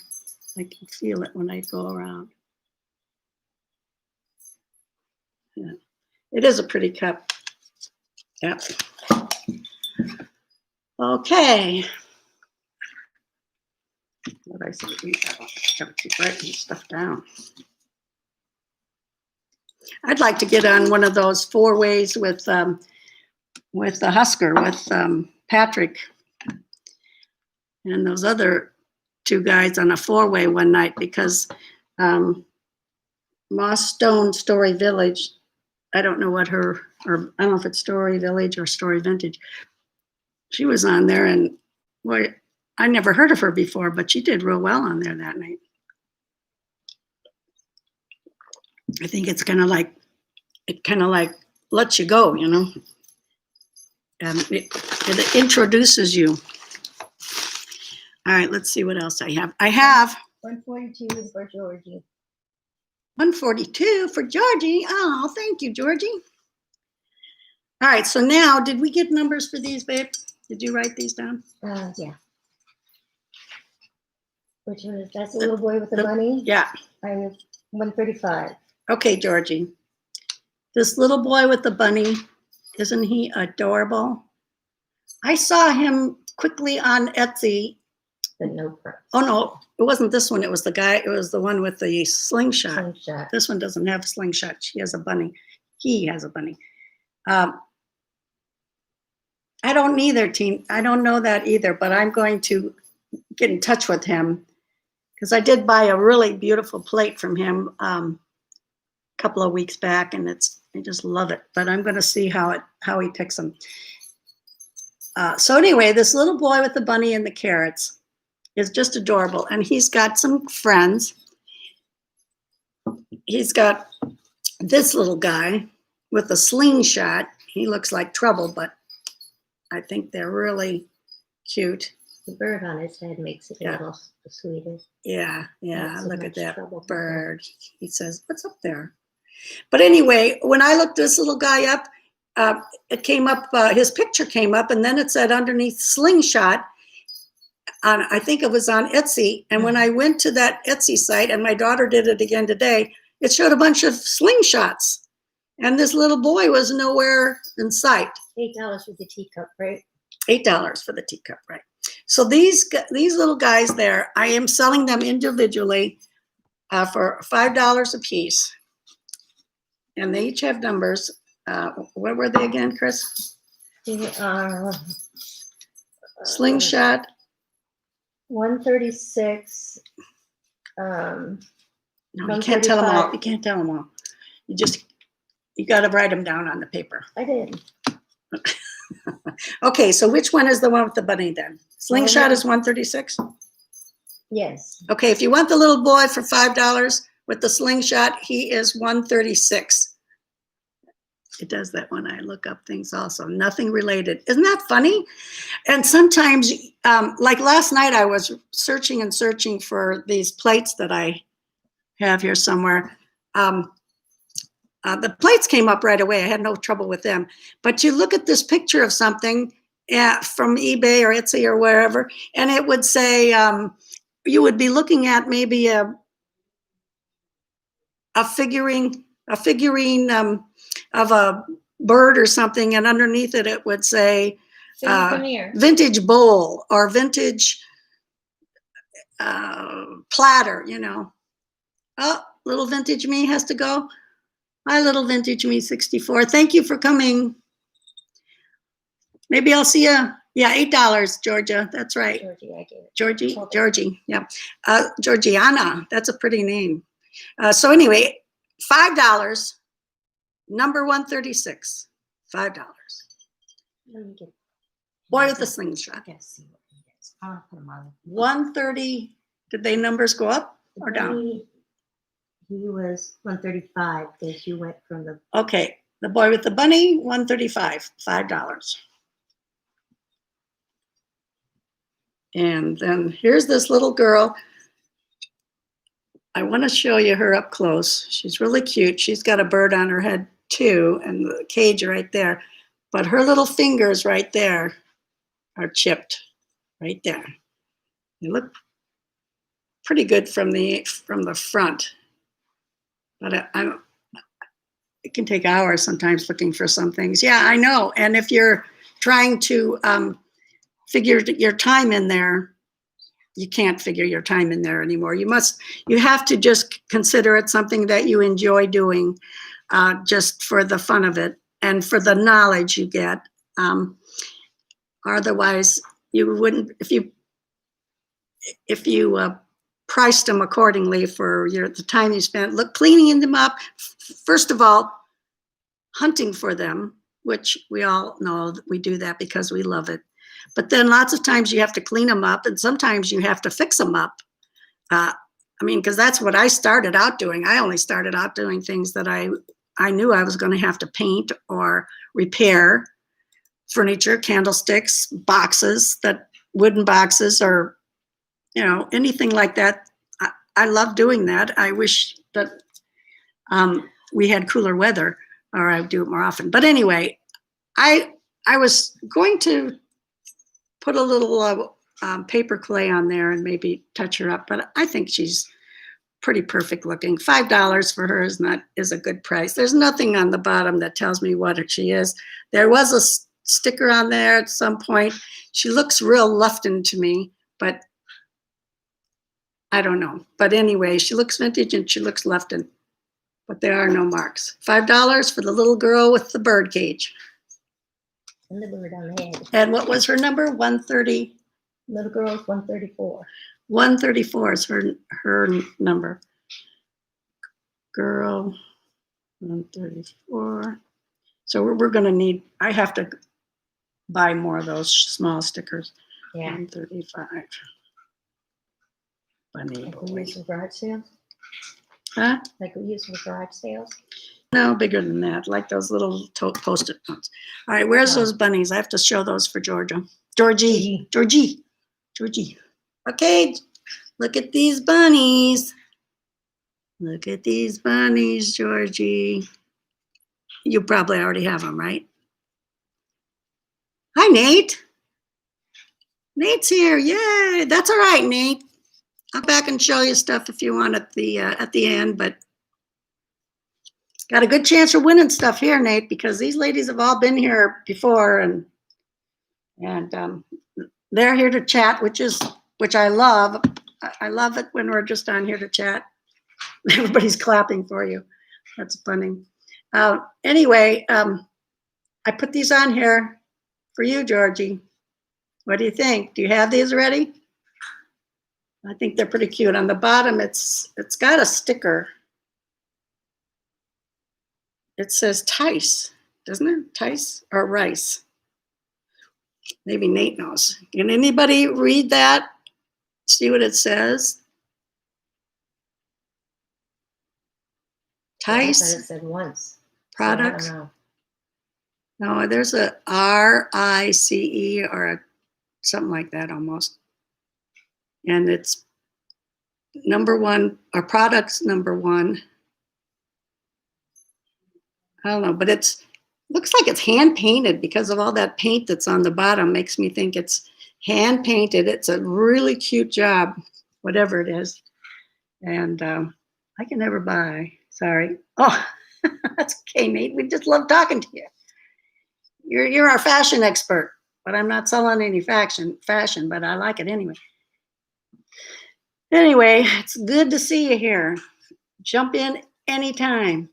I can feel it when I go around. Yeah. It is a pretty cup. Yep. Okay. What did I say? We gotta keep writing stuff down. I'd like to get on one of those 4-ways with the Husker, with Patrick and those other 2 guys on a 4-way one night, because Moss Stone Story Village, I don't know what or I don't know if it's Story Village or Story Vintage. She was on there, and boy, I never heard of her before, but she did real well on there that night. I think it kind of like lets you go, you know. It introduces you. All right, let's see what else I have. I have 142 for Georgie. 142 for Georgie. Oh, thank you, Georgie. All right, so now, did we get numbers for these, babe? Did you write these down? Yeah. Which one is that's the little boy with the bunny? Yeah. I have 135. Okay, Georgie. This little boy with the bunny, isn't he adorable? I saw him quickly on Etsy. But no price. Oh no, it wasn't this one. It was the one with the slingshot. This one doesn't have a slingshot. She has a bunny. He has a bunny. I don't either, team. I don't know that either, but I'm going to get in touch with him because I did buy a really beautiful plate from him a couple of weeks back, and I just love it. But I'm going to see how he picks them. So anyway, this little boy with the bunny and the carrots is just adorable, and he's got some friends. He's got this little guy with a slingshot. He looks like trouble, but I think they're really cute. The bird on his head makes it a little sweeter. Yeah, look at that bird. He says, "What's up there?" But anyway, when I looked this little guy up, it came up, his picture came up, and then it said underneath slingshot. I think it was on Etsy. And when I went to that Etsy site, and my daughter did it again today, it showed a bunch of slingshots. And this little boy was nowhere in sight. $8 for the teacup, right? $8 for the teacup, right? So these little guys there, I am selling them individually for $5 a piece. And they each have numbers. What were they again, Chris? They are slingshot. 136. No, you can't tell them all. You can't tell them all. You got to write them down on the paper. I did. Okay, so which one is the one with the bunny then? Slingshot is 136? Yes. Okay, if you want the little boy for $5 with the slingshot, he is 136. It does that when I look up things also. Nothing related. Isn't that funny? And sometimes, like last night, I was searching and searching for these plates that I have here somewhere. The plates came up right away. I had no trouble with them. But you look at this picture of something from eBay or Etsy or wherever, and it would say you would be looking at maybe a figurine of a bird or something, and underneath it it would say vintage bowl or vintage platter. Oh, little vintage me has to go. My little vintage me 64. Thank you for coming. Maybe I'll see you. Yeah, $8, Georgia. That's right. Georgie, I gave it. Georgie. Yeah. Georgiana. That's a pretty name. So anyway, $5. Number 136. $5. Let me get. Boy with the slingshot. I gotta see what it is. I'll put them on. 130. Did they numbers go up or down? He was 135 because you went from the. Okay. The boy with the bunny, 135. $5. And then here's this little girl. I want to show you her up close. She's really cute. She's got a bird on her head too, and the cage right there. But her little fingers right there are chipped right there. They look pretty good from the front. But it can take hours sometimes looking for some things. Yeah, I know. And if you're trying to figure your time in there, you can't figure your time in there anymore. You have to just consider it something that you enjoy doing, just for the fun of it and for the knowledge you get. Otherwise, you wouldn't, if you priced them accordingly for the time you spent cleaning them up. First of all, hunting for them, which we all know that we do that because we love it. But then lots of times you have to clean them up, and sometimes you have to fix them up. Because that's what I started out doing. I only started out doing things that I knew I was going to have to paint or repair: furniture, candlesticks, boxes, wooden boxes, or anything like that. I love doing that. I wish that we had cooler weather, or I would do it more often. But anyway, I was going to put a little paper clay on there and maybe touch her up, but I think she's pretty perfect looking. $5 for her is a good price. There's nothing on the bottom that tells me what she is. There was a sticker on there at some point. She looks real Lufton to me, but I don't know. But anyway, she looks vintage and she looks Lufton, but there are no marks. $5 for the little girl with the bird cage. And the bird on the head. And what was her number? 130. Little girl's 134. 134 is her number. Girl, 134. So we're going to need, I have to buy more of those small stickers. Yeah. 135. Bunny Like boy. we use for garage sales? Huh? Like we use for garage sales? No, bigger than that, like those little Post-it notes. All right, where's those bunnies? I have to show those for Georgie. Okay, look at these bunnies. Look at these bunnies, Georgie. You probably already have them, right? Hi, Nate. Nate's here. Yay! That's all right, Nate. I'll back and show you stuff if you want at the end, but got a good chance of winning stuff here, Nate, because these ladies have all been here before, and they're here to chat, which I love. I love it when we're just on here to chat. Everybody's clapping for you. That's funny. Anyway, I put these on here for you, Georgie. What do you think? Do you have these ready? I think they're pretty cute. On the bottom, it's got a sticker. It says Tice, doesn't it? Tice or Rice? Maybe Nate knows. Can anybody read that? See what it says? Tice. Yeah, I thought it said once. Products. So I don't know. No, there's a RICE or something like that almost. And it's number one, or products number one. I don't know, but looks like it's hand painted because of all that paint that's on the bottom. Makes me think it's hand painted. It's a really cute job, whatever it is. And I can never buy. Sorry. Oh, that's okay, Nate. We just love talking to you. You're our fashion expert, but I'm not selling any fashion, but I like it anyway. Anyway, it's good to see you here. Jump in anytime.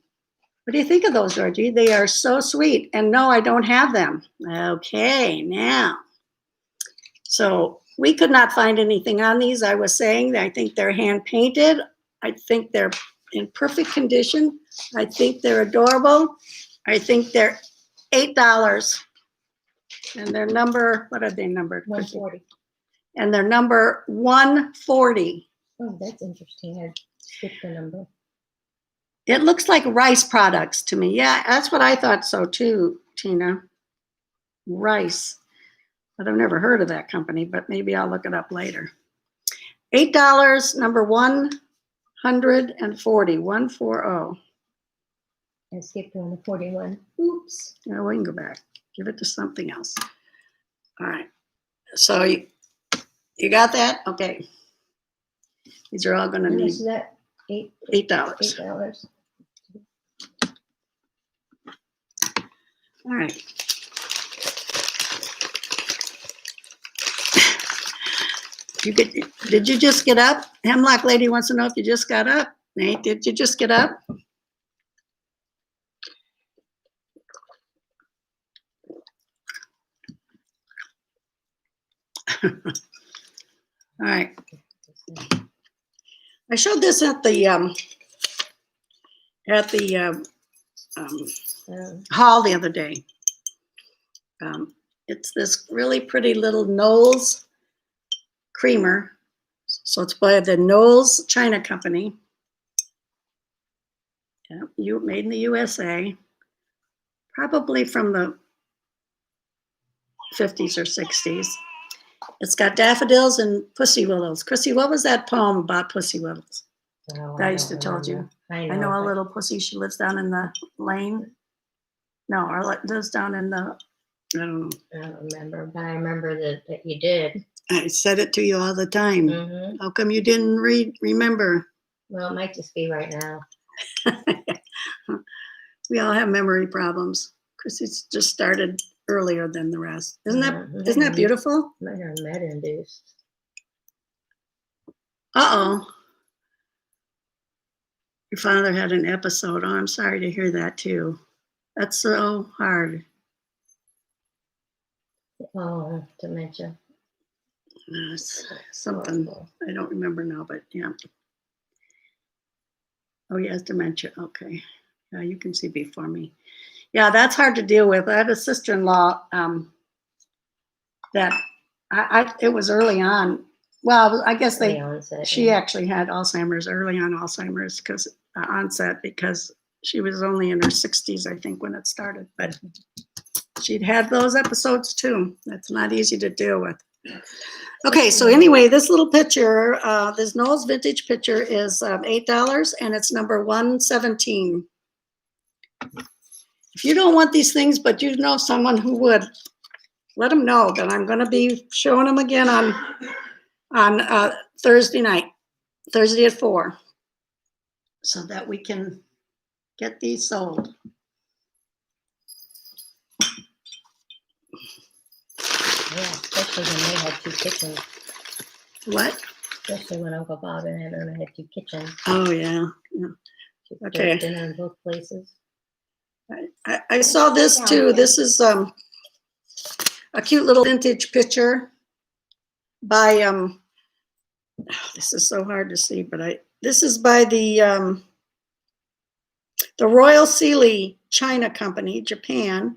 What do you think of those, Georgie? They are so sweet. And no, I don't have them. Okay, now. So we could not find anything on these. I was saying I think they're hand painted. I think they're in perfect condition. I think they're adorable. I think they're $8. And they're number, what are they numbered? 140. And they're number 140. Oh, that's interesting. I skipped the number. It looks like rice products to me. Yeah, that's what I thought so too, Tina. Rice. But I've never heard of that company, but maybe I'll look it up later. $8, number 140, 140. I skipped on the 41. Oops. Yeah, we can go back. Give it to something else. All right. So you got that? Okay. These are all going to How need much is that? $8. $8. All right. Did you just get up? Hemlock Lady wants to know if you just got up. Nate, did you just get up? All right. I showed this at the hall the other day. It's this really pretty little Knowles creamer. So it's by the Knowles China Company. Yeah, made in the USA. Probably from the 50s or 60s. It's got daffodils and pussy willows. Chrissy, what was that poem about pussy willows? Oh, That I used to told you. I know a little pussy. She lives down in the lane. No, or lives down in the, I don't know. I don't remember, but I remember that you did. I said it to you all the time. Mm-hmm. How come you didn't remember? Well, it might just be right now. We all have memory problems. Chrissy's just started earlier than the rest. Isn't that beautiful? Mine are med-induced. Uh-oh. Your father had an episode. Oh, I'm sorry to hear that too. That's so hard. Oh, dementia. It's something I don't remember now, but yeah. Oh, he has dementia. Okay. Yeah, you can see before me. Yeah, that's hard to deal with. I had a sister-in-law that it was early on. Well, I guess she actually had Alzheimer's, early on Alzheimer's onset because she was only in her 60s, I think, when it started. But she'd had those episodes too. That's not easy to deal with. Okay, so anyway, this little picture, this Knowles vintage picture is $8 and it's number 117. If you don't want these things, but you know someone who would, let them know that I'm going to be showing them again on Thursday night, Thursday at 4, so that we can get these sold. Yeah, especially when they had 2 kitchens. What? Especially when Uncle Bob and Anna had 2 kitchens. Oh, yeah. Okay. Dinner in both places. I saw this too. This is a cute little vintage picture by this is so hard to see, but this is by the Royal Sealy China Company, Japan.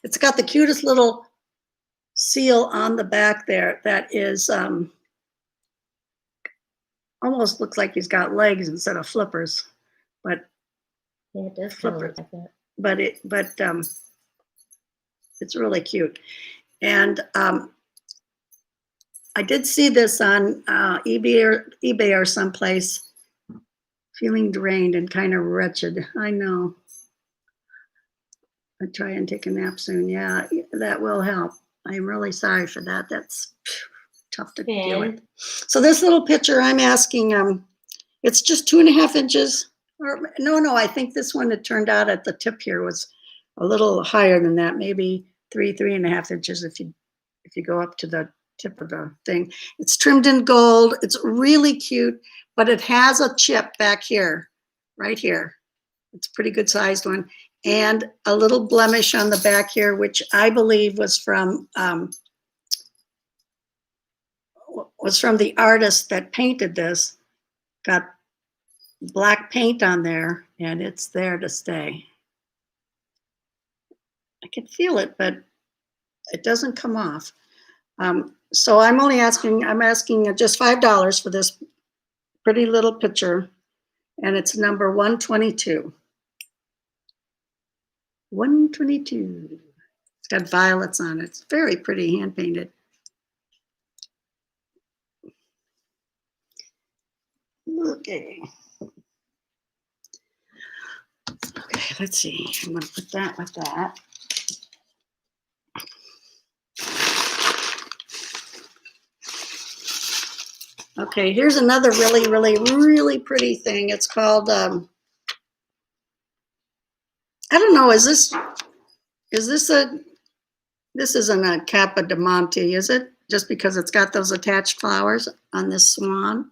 It's got the cutest little seal on the back there that is almost looks like he's got legs instead of flippers, but yeah, it does look like that. But it's really cute. And I did see this on eBay or someplace. Feeling drained and kind of wretched. I know. I'll try and take a nap soon. Yeah, that will help. I'm really sorry for that. That's tough to deal with. So this little picture, I'm asking, it's just 2.5 inches. Or no, I think this one that turned out at the tip here was a little higher than that, maybe 3.5 inches if you go up to the tip of the thing. It's trimmed in gold. It's really cute, but it has a chip back here, right here. It's a pretty good sized one. And a little blemish on the back here, which I believe was from the artist that painted this. Got black paint on there, and it's there to stay. I can feel it, but it doesn't come off. So I'm asking just $5 for this pretty little picture, and it's number 122. 122. It's got violets on it. It's very pretty, hand painted. Okay. Okay, let's see. I'm going to put that with that. Okay, here's another really, really, really pretty thing. It's called, I don't know, this isn't a Kappa de Monte, is it? Just because it's got those attached flowers on this swan.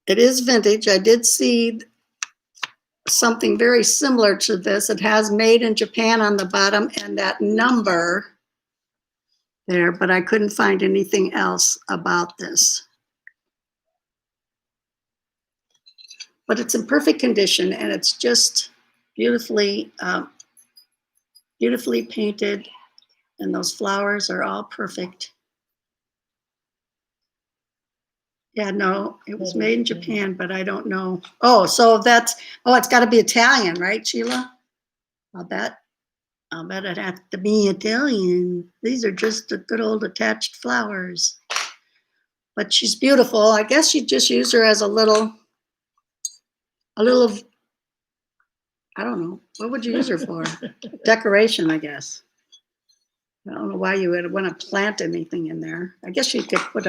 It is vintage. I did see something very similar to this. It has made in Japan on the bottom and that number there, but I couldn't find anything else about this. But it's in perfect condition, and it's just beautifully painted, and those flowers are all perfect. Yeah, no, it was made in Japan, but I don't know. Oh, so it's got to be Italian, right, Sheila? I'll bet it has to be Italian. These are just the good old attached flowers. But she's beautiful. I guess you just use her as a little, I don't know. What would you use her for? Decoration, I guess. I don't know why you would want to plant anything in there. I guess you could put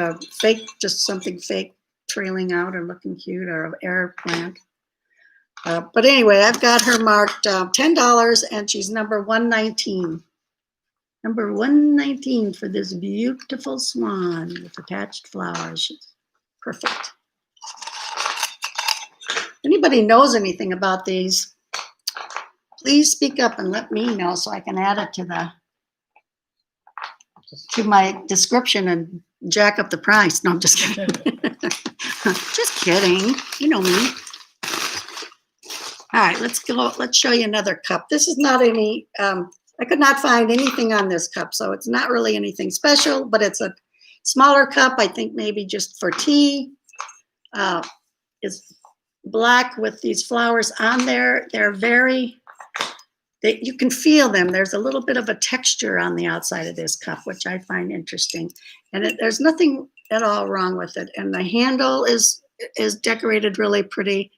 just something fake trailing out or looking cute, or an air plant. But anyway, I've got her marked $10, and she's number 119. Number 119 for this beautiful swan with attached flowers. She's perfect. Anybody knows anything about these, please speak up and let me know so I can add it to my description and jack up the price. No, I'm just kidding. Just kidding. You know me. All right, let's go. Let's show you another cup. This is not any, I could not find anything on this cup, so it's not really anything special, but it's a smaller cup, I think maybe just for tea. It's black with these flowers on there. They're you can feel them. There's a little bit of a texture on the outside of this cup, which I find interesting. And there's nothing at all wrong with it. And the handle is decorated really pretty.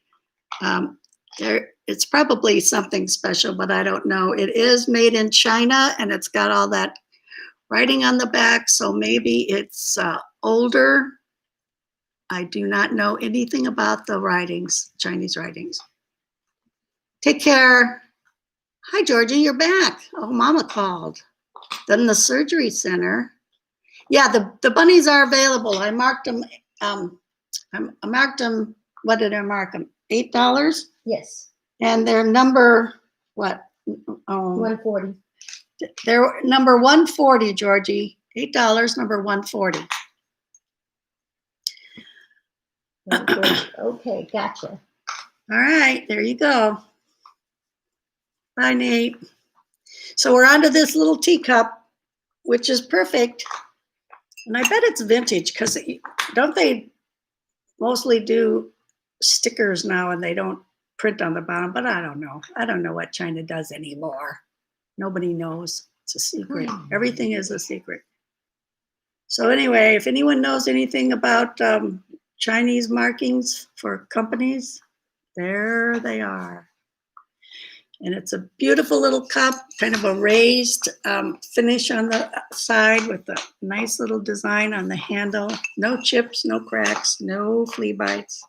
It's probably something special, but I don't know. It is made in China, and it's got all that writing on the back, so maybe it's older. I do not know anything about the writings, Chinese writings. Take care. Hi, Georgie, you're back. Oh, Mama called. Then the surgery center. Yeah, the bunnies are available. I marked them. I marked them. What did I mark them? $8? Yes. And they're number what? 140. They're number 140, Georgie. $8, number 140. Okay, gotcha. All right, there you go. Bye, Nate. So we're onto this little teacup, which is perfect. And I bet it's vintage, because don't they mostly do stickers now and they don't print on the bottom? But I don't know. I don't know what China does anymore. Nobody knows. It's a secret. Everything is a secret. So anyway, if anyone knows anything about Chinese markings for companies, there they are. And it's a beautiful little cup, kind of a raised finish on the side with a nice little design on the handle. No chips, no cracks, no flea bites.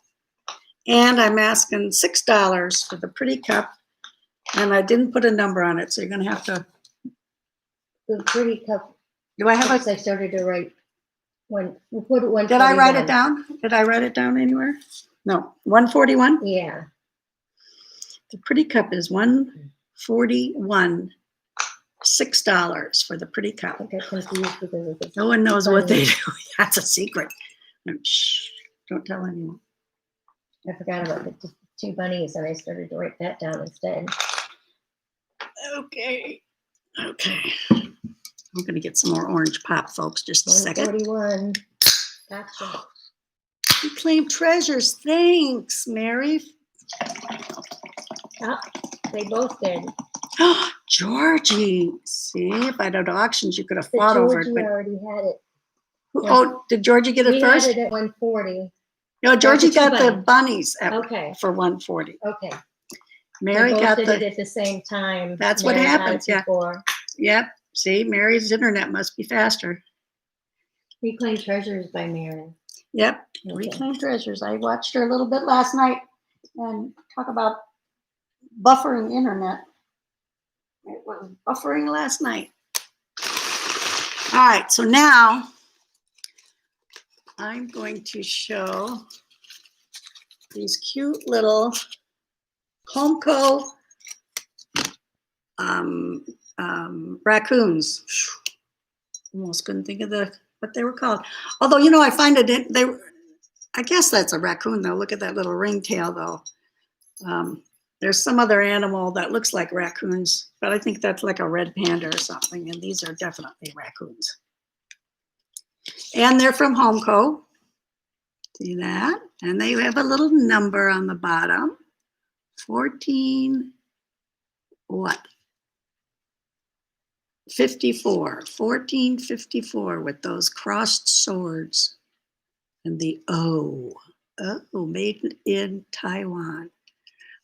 And I'm asking $6 for the pretty cup. And I didn't put a number on it, so you're going to have to. The pretty cup. Do I have I started to write when we put it 141. Did I write it down? Did I write it down anywhere? No, 141. Yeah. The pretty cup is 141. $6 for the pretty cup. I got confused because of the. No one knows what they do. That's a secret. Shh, don't tell anyone. I forgot about the two bunnies, and I started to write that down instead. Okay. I'm going to get some more orange pop, folks. Just a second. 141. Gotcha. Reclaimed treasures. Thanks, Mary. Oh, they both did. Georgie. See, if I'd had auctions, you could have But fought over it. Georgie already had it. Oh, did Georgie get it We first? had it at 140. No, Georgie the two got the bunnies. bunnies for 140. Okay. Mary They both got did it the. at the same time. That's what Mary got happens, it yeah. before. Yep. See, Mary's internet must be faster. Reclaimed Treasures by Mary. Yep. Okay. Reclaimed treasures. I watched her a little bit last night and talk about buffering internet. It was buffering last night. All right, so now I'm going to show these cute little Homeco raccoons. Almost couldn't think of what they were called. Although, you know, I find I guess that's a raccoon though. Look at that little ringtail though. There's some other animal that looks like raccoons, but I think that's like a red panda or something. And these are definitely raccoons. And they're from Homeco. See that? And they have a little number on the bottom. 14 what? 54. 1454 with those crossed swords. And the O. Oh, made in Taiwan.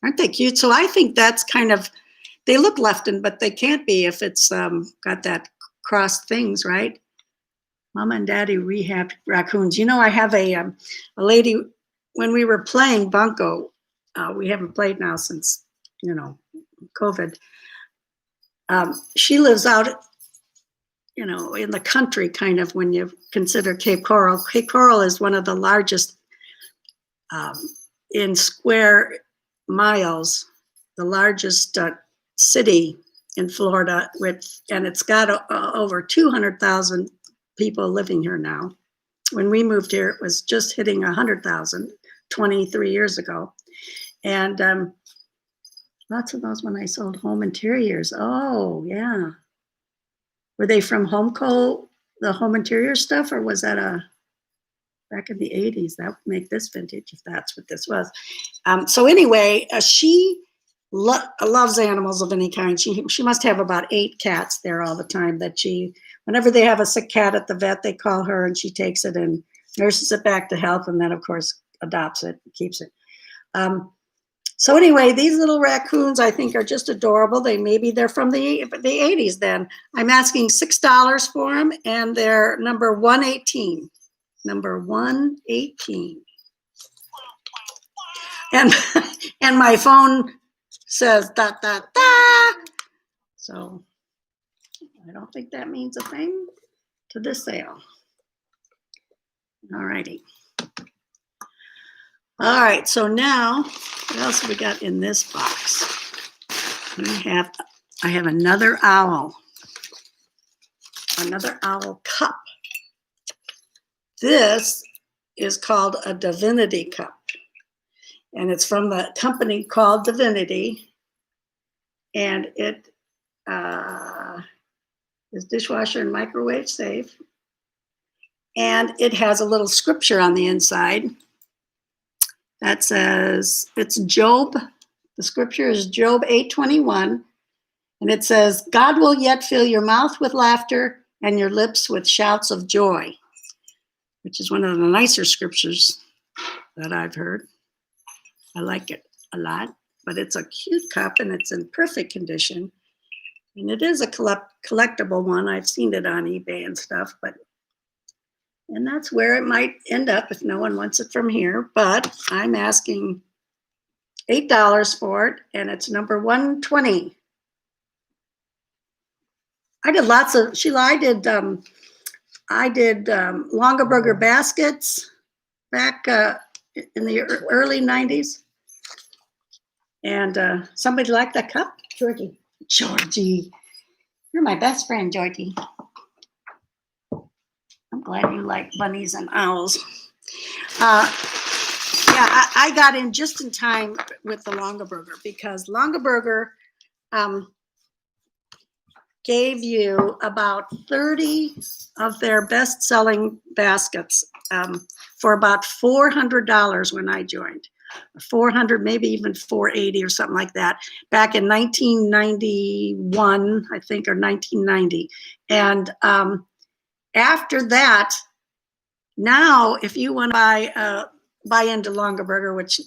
Aren't they cute? So I think that's kind of, they look Lefton, but they can't be if it's got that crossed things, right? Mama and Daddy rehab raccoons. You know, I have a lady, when we were playing Bunko, we haven't played now since, you know, COVID. She lives out, you know, in the country kind of when you consider Cape Coral. Cape Coral is one of the largest in square miles, the largest city in Florida, and it's got over 200,000 people living here now. When we moved here, it was just hitting 100,000 23 years ago. And lots of those when I sold home interiors. Oh, yeah. Were they from Homeco, the home interior stuff, or was that back in the 80s? That would make this vintage if that's what this was. So anyway, she loves animals of any kind. She must have about 8 cats there all the time that whenever they have a sick cat at the vet, they call her and she takes it and nurses it back to health and then, of course, adopts it, keeps it. So anyway, these little raccoons I think are just adorable. Maybe they're from the 80s then. I'm asking $6 for them and they're number 118. Number 118. And my phone says da da da. So I don't think that means a thing to this sale. All righty. All right, so now what else have we got in this box? I have another owl cup. This is called a Divinity cup, and it's from the company called Divinity, and it is dishwasher and microwave safe, and it has a little scripture on the inside that says, it's Job, the scripture is Job 8:21, and it says, God will yet fill your mouth with laughter and your lips with shouts of joy, which is one of the nicer scriptures that I've heard. I like it a lot. but it's a cute cup and it's in perfect condition. And it is a collectible one. I've seen it on eBay and stuff, and that's where it might end up if no one wants it from here. But I'm asking $8 for it, and it's number 120. I did lots of, Sheila, I did Longaberger baskets back in the early 90s. And somebody liked that cup? Georgie. Georgie. You're my best friend, Georgie. I'm glad you like bunnies and owls. Yeah, I got in just in time with the Longaberger because Longaberger gave you about 30 of their best-selling baskets for about $400 when I joined. 400, maybe even 480 or something like that, back in 1991, I think, or 1990. And after that, now if you want to buy into Longaberger, which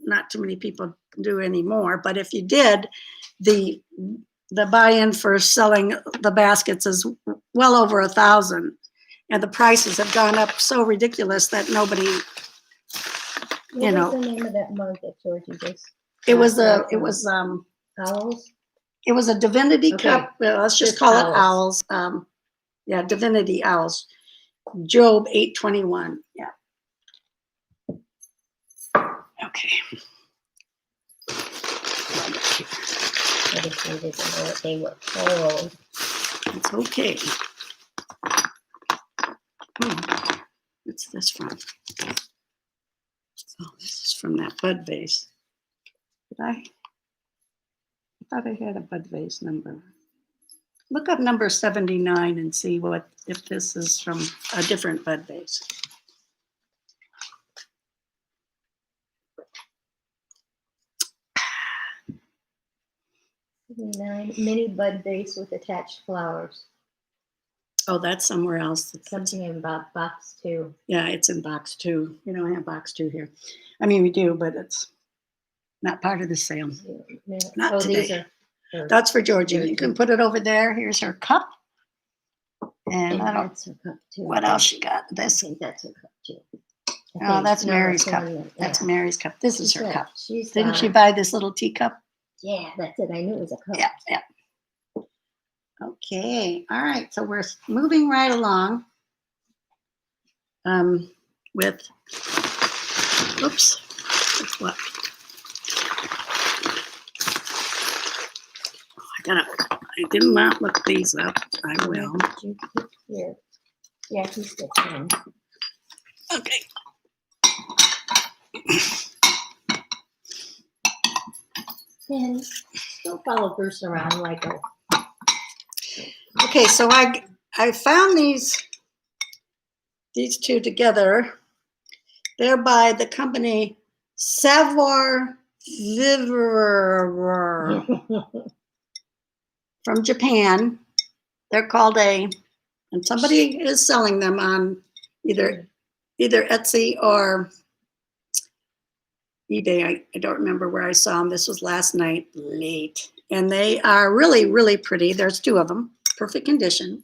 not too many people do anymore, but if you did, the buy-in for selling the baskets is well over $1,000, and the prices have gone up so ridiculous that nobody. What was the name of that mug that Georgie just? It was owls. It was a divinity cup. Let's just call it owls. Yeah, divinity owls. Job 821. Yeah. Okay. I just needed to know what they were called. It's okay. What's this from? Oh, this is from that bud vase. I thought I had a bud vase number. Look up number 79 and see if this is from a different bud vase. 79 mini bud vase with attached flowers. Oh, that's somewhere else. Something in box 2. Yeah, it's in box 2. You know, I have box 2 here. I mean, we do, but it's not part of the sale. Yeah. Not today. These are that's for Georgie. You can put it over there. Here's her cup. And I don't. That's her cup too. What else you got? This. I think that's her cup too. Oh, that's Mary's cup. That's Mary's cup. This is her cup. Didn't she buy this little teacup? Yeah, that's it. I knew it was a cup. Yeah, yeah. Okay, all right. So we're moving right along with, oops, with what? I did not look these up. I will. Here. Yeah, he's the one. Okay. And don't follow Bruce around like a. Okay, so I found these two together. They're by the company Savoir Vivre from Japan. They're called and somebody is selling them on either Etsy or eBay. I don't remember where I saw them. This was last night late. And they are really, really pretty. There's 2 of them, perfect condition.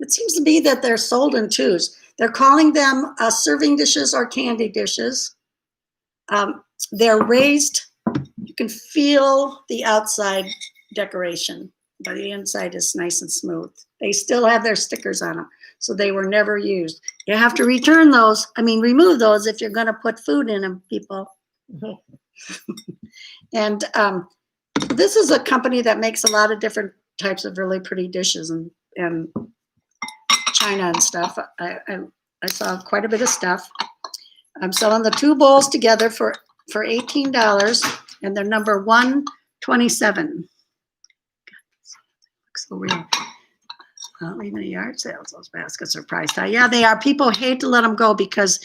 It seems to be that they're sold in 2s. They're calling them serving dishes or candy dishes. They're raised. You can feel the outside decoration, but the inside is nice and smooth. They still have their stickers on them, so they were never used. You have to remove those if you're going to put food in them, people. And this is a company that makes a lot of different types of really pretty dishes and china and stuff. I saw quite a bit of stuff. I'm selling the 2 bowls together for $18, and they're number 127. Looks so real. Even at yard sales, those baskets are priced high. Yeah, they are. People hate to let them go because,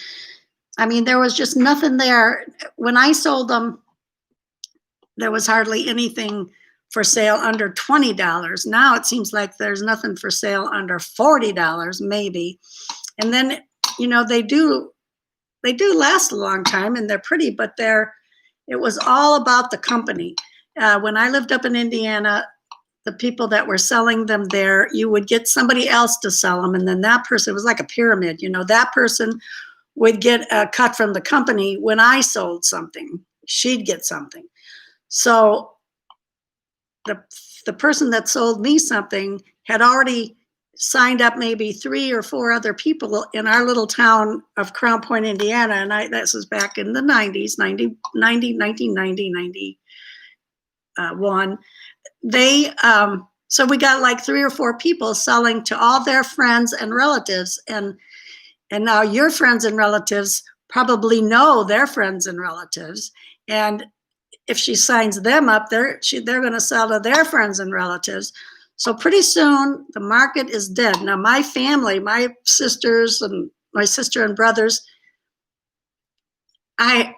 I mean, there was just nothing there. When I sold them, there was hardly anything for sale under $20. Now it seems like there's nothing for sale under $40, maybe. And then, they do last a long time and they're pretty, but it was all about the company. When I lived up in Indiana, the people that were selling them there, you would get somebody else to sell them. And then that person, it was like a pyramid, that person would get a cut from the company. When I sold something, she'd get something. So the person that sold me something had already signed up maybe 3 or 4 other people in our little town of Crown Point, Indiana. And this was back in the 90s, 1991. So we got like 3 or 4 people selling to all their friends and relatives. And now your friends and relatives probably know their friends and relatives. And if she signs them up, they're going to sell to their friends and relatives. So pretty soon the market is dead. Now my family, my sisters and my sister and brothers, I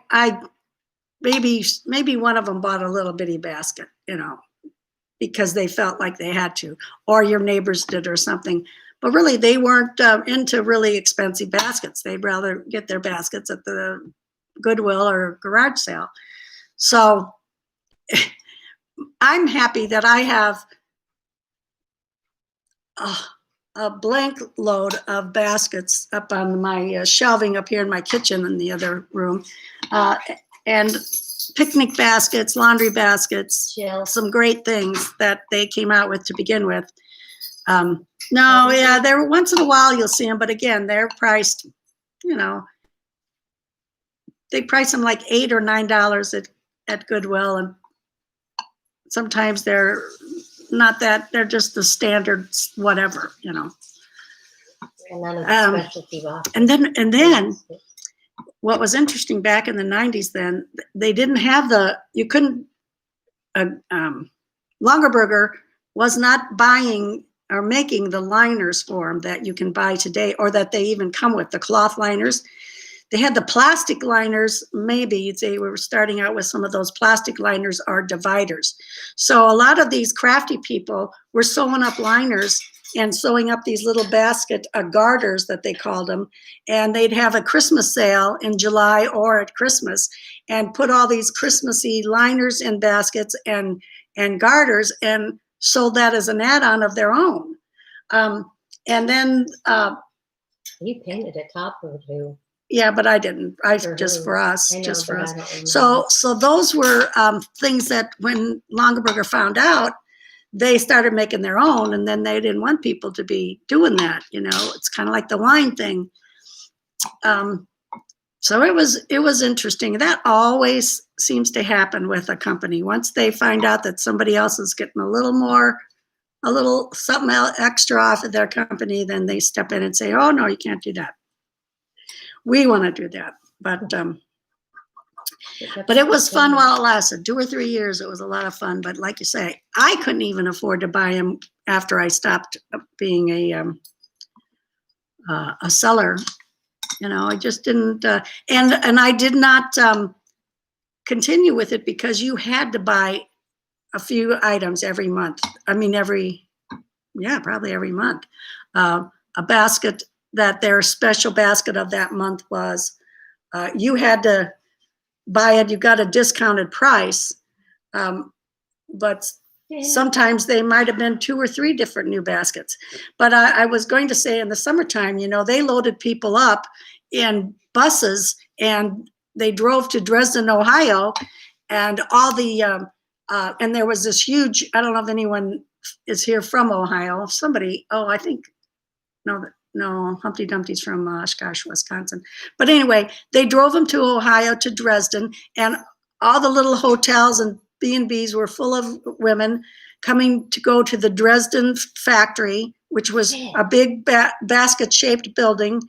maybe one of them bought a little bitty basket, because they felt like they had to, or your neighbors did or something. But really, they weren't into really expensive baskets. They'd rather get their baskets at the Goodwill or garage sale. So I'm happy that I have a blank load of baskets up on my shelving up here in my kitchen in the other room. And picnic baskets, laundry baskets, some great things that they came out with to begin with. There once in a while you'll see them, but again, they're priced, they price them like $8 or $9 at Goodwill, and sometimes they're not that, they're just the standard whatever, And none of the specialty boxes. And then what was interesting back in the 90s, then they didn't have Longaberger was not buying or making the liners for them that you can buy today, or that they even come with, the cloth liners. They had the plastic liners. Maybe they were starting out with some of those plastic liners or dividers. So a lot of these crafty people were sewing up liners and sewing up these little basket garters that they called them. And they'd have a Christmas sale in July or at Christmas and put all these Christmassy liners in baskets and garters and sold that as an add-on of their own. And then you painted a top or two. Yeah, but I didn't. Just for us, just for us. So those were things that when Longaberger found out, they started making their own, and then they didn't want people to be doing that. It's kind of like the wine thing. So it was interesting. That always seems to happen with a company. Once they find out that somebody else is getting a little something extra off of their company, then they step in and say, "Oh no, you can't do that. We want to do that." But it was fun while it lasted. 2 or 3 years, it was a lot of fun. But like you say, I couldn't even afford to buy them after I stopped being a seller. I just didn't, and I did not continue with it because you had to buy a few items every month. I mean, probably every month. A basket that their special basket of that month was, you had to buy it. You got a discounted price, but sometimes they might have been 2 or 3 different new baskets. But I was going to say, in the summertime, they loaded people up in buses and they drove to Dresden, Ohio, and all the and there was this huge, I don't know if anyone is here from Ohio. Somebody, I think, no, Humpty Dumpty's from Oshkosh, Wisconsin. But anyway, they drove them to Ohio, to Dresden, and all the little hotels and B&Bs were full of women coming to go to the Dresden factory, which was a big basket-shaped building,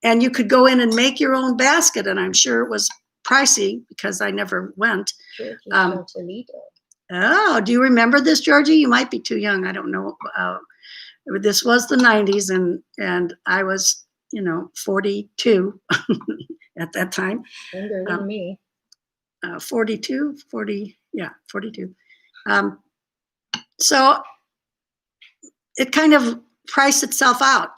and you could go in and make your own basket, and I'm sure it was pricey because I never went. Oh, do you remember this, Georgie? You might be too young. I don't know. This was the 90s, and I was, 42 at that time. Younger than me. 42. So it kind of priced itself out.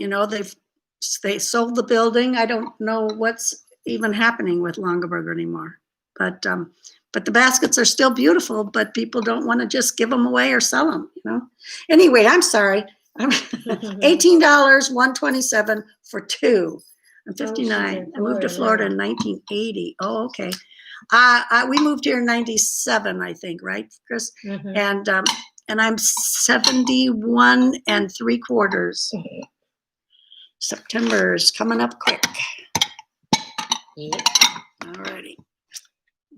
They sold the building. I don't know what's even happening with Longaberger anymore, but But the baskets are still beautiful, but people don't want to just give them away or sell them, you know. Anyway, I'm sorry. $18, $127 for two. I'm 59. I moved to Florida in 1980. Oh, okay. We moved here in 97, I think, right, Chris? Mhm. And I'm 71 3/4. September is coming up quick. Yep.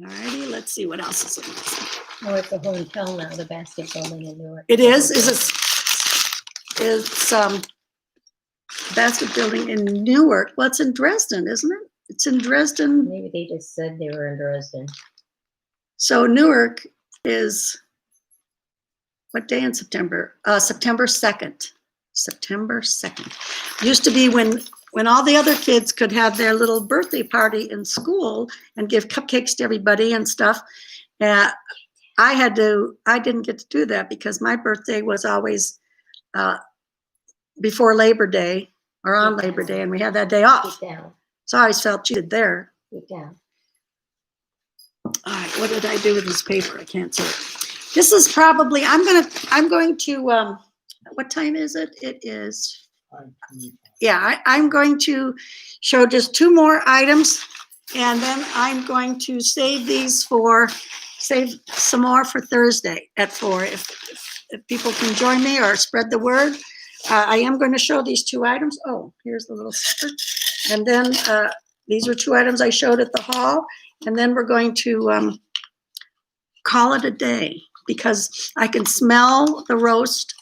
Alrighty, let's see what else is in this. Oh, it's a hotel now, the basket building in Newark. It is? It's basket building in Newark. Well, it's in Dresden, isn't it? It's in Dresden. Maybe they just said they were in Dresden. So Newark is what day in September? September 2nd. September 2nd. Used to be when all the other kids could have their little birthday party in school and give cupcakes to everybody and stuff. I didn't get to do that because my birthday was always before Labor Day or on Labor Day, and we had that day off. So I always felt cheated there. All right, what did I do with this paper? I can't see it. This is probably, I'm going to, what time is it? It is, yeah, I'm going to show just two more items, and then I'm going to save some more for Thursday at 4. If people can join me or spread the word. I am going to show these two items. Oh, here's the little sticker. And then these are two items I showed at the hall. And then we're going to call it a day because I can smell the roast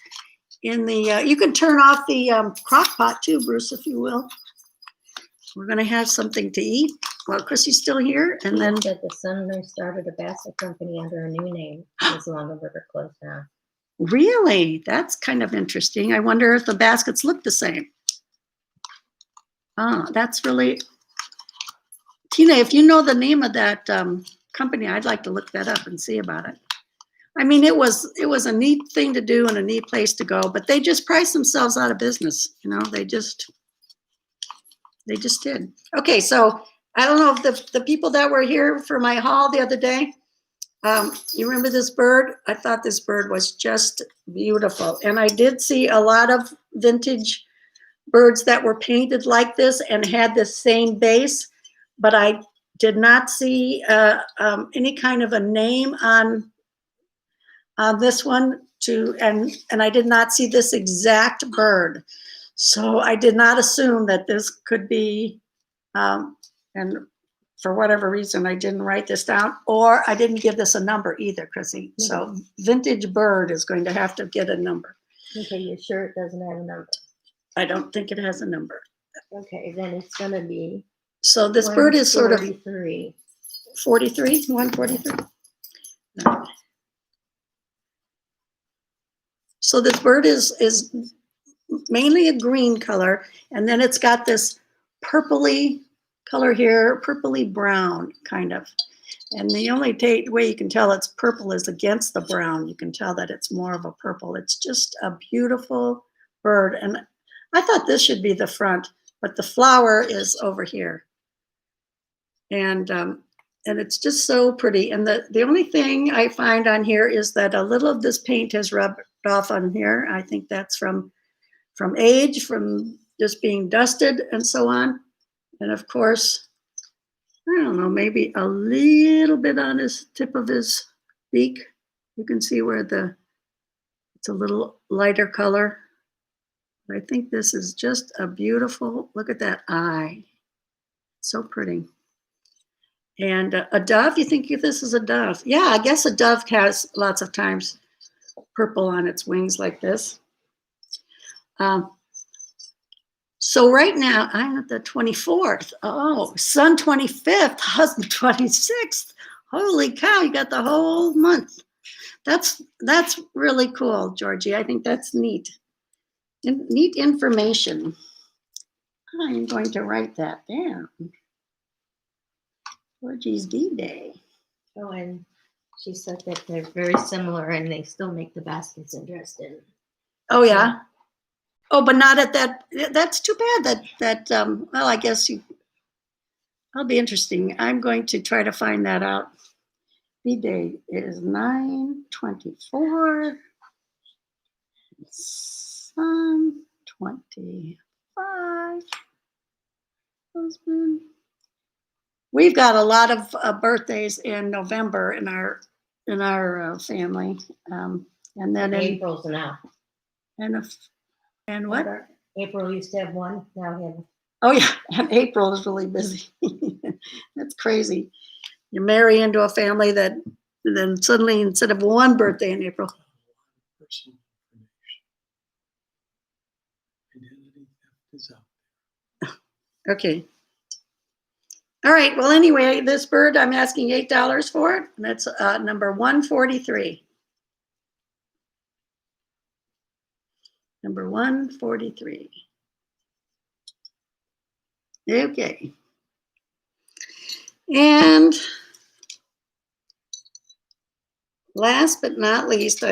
in the, you can turn off the crock pot too, Bruce, if you will. We're going to have something to eat while Chrissy's still here. And then said the son started a basket company under a new name. It's Longaberger closed now. Really? That's kind of interesting. I wonder if the baskets look the same. Oh, that's really, Tina, if you know the name of that company, I'd like to look that up and see about it. I mean, it was a neat thing to do and a neat place to go, but they just priced themselves out of business. You know, they just did. Okay, so I don't know if the people that were here for my haul the other day, you remember this bird? I thought this bird was just beautiful. And I did see a lot of vintage birds that were painted like this and had the same base, but I did not see any kind of a name on this one and I did not see this exact bird. So I did not assume that this could be, and for whatever reason, I didn't write this down, or I didn't give this a number either, Chrissy. Mm-hmm. So vintage bird is going to have to get a number. Okay, you sure it doesn't have a number? I don't think it has a number. Okay, then it's going to be. So this bird is sort of 43. 43, 143. No. So this bird is mainly a green color, and then it's got this purpley color here, purpley brown kind of. And the only way you can tell it's purple is against the brown. You can tell that it's more of a purple. It's just a beautiful bird. And I thought this should be the front, but the flower is over here. And it's just so pretty. And the only thing I find on here is that a little of this paint has rubbed off on here. I think that's from age, from just being dusted and so on. And of course, I don't know, maybe a little bit on his tip of his beak. You can see where it's a little lighter color. I think this is just a beautiful, look at that eye. So pretty. And a dove, you think this is a dove? Yeah, I guess a dove has lots of times purple on its wings like this. So right now, I'm at the 24th. Oh, son 25th, husband 26th. Holy cow, you got the whole month. That's really cool, Georgie. I think that's neat. Neat information. I'm going to write that down. Georgie's D-Day. Oh, and she said that they're very similar and they still make the baskets in Dresden. Oh, yeah? Oh, but not at that. That's too bad well, I guess that'll be interesting. I'm going to try to find that out B-Day is 9/24. Son, 25. Husband. We've got a lot of birthdays in November in our family, and then in April's now. and what? Remember, April used to have one. Now we have. Oh yeah, and April is really busy. That's crazy. You marry into a family that then suddenly instead of one birthday in April. Personal information. Identity theft is out. Okay. All right. Well, anyway, this bird, I'm asking $8 for it. And that's number 143. Number 143. Okay. And last but not least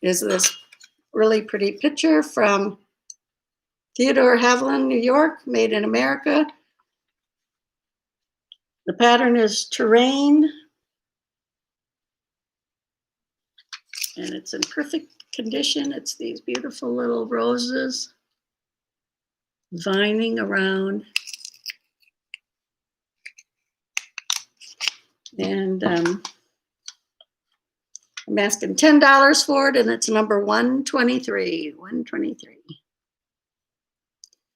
is this really pretty picture from Theodore Haviland, New York, made in America. The pattern is terrain, and it's in perfect condition. It's these beautiful little roses vining around. And I'm asking $10 for it, and it's number 123. 123.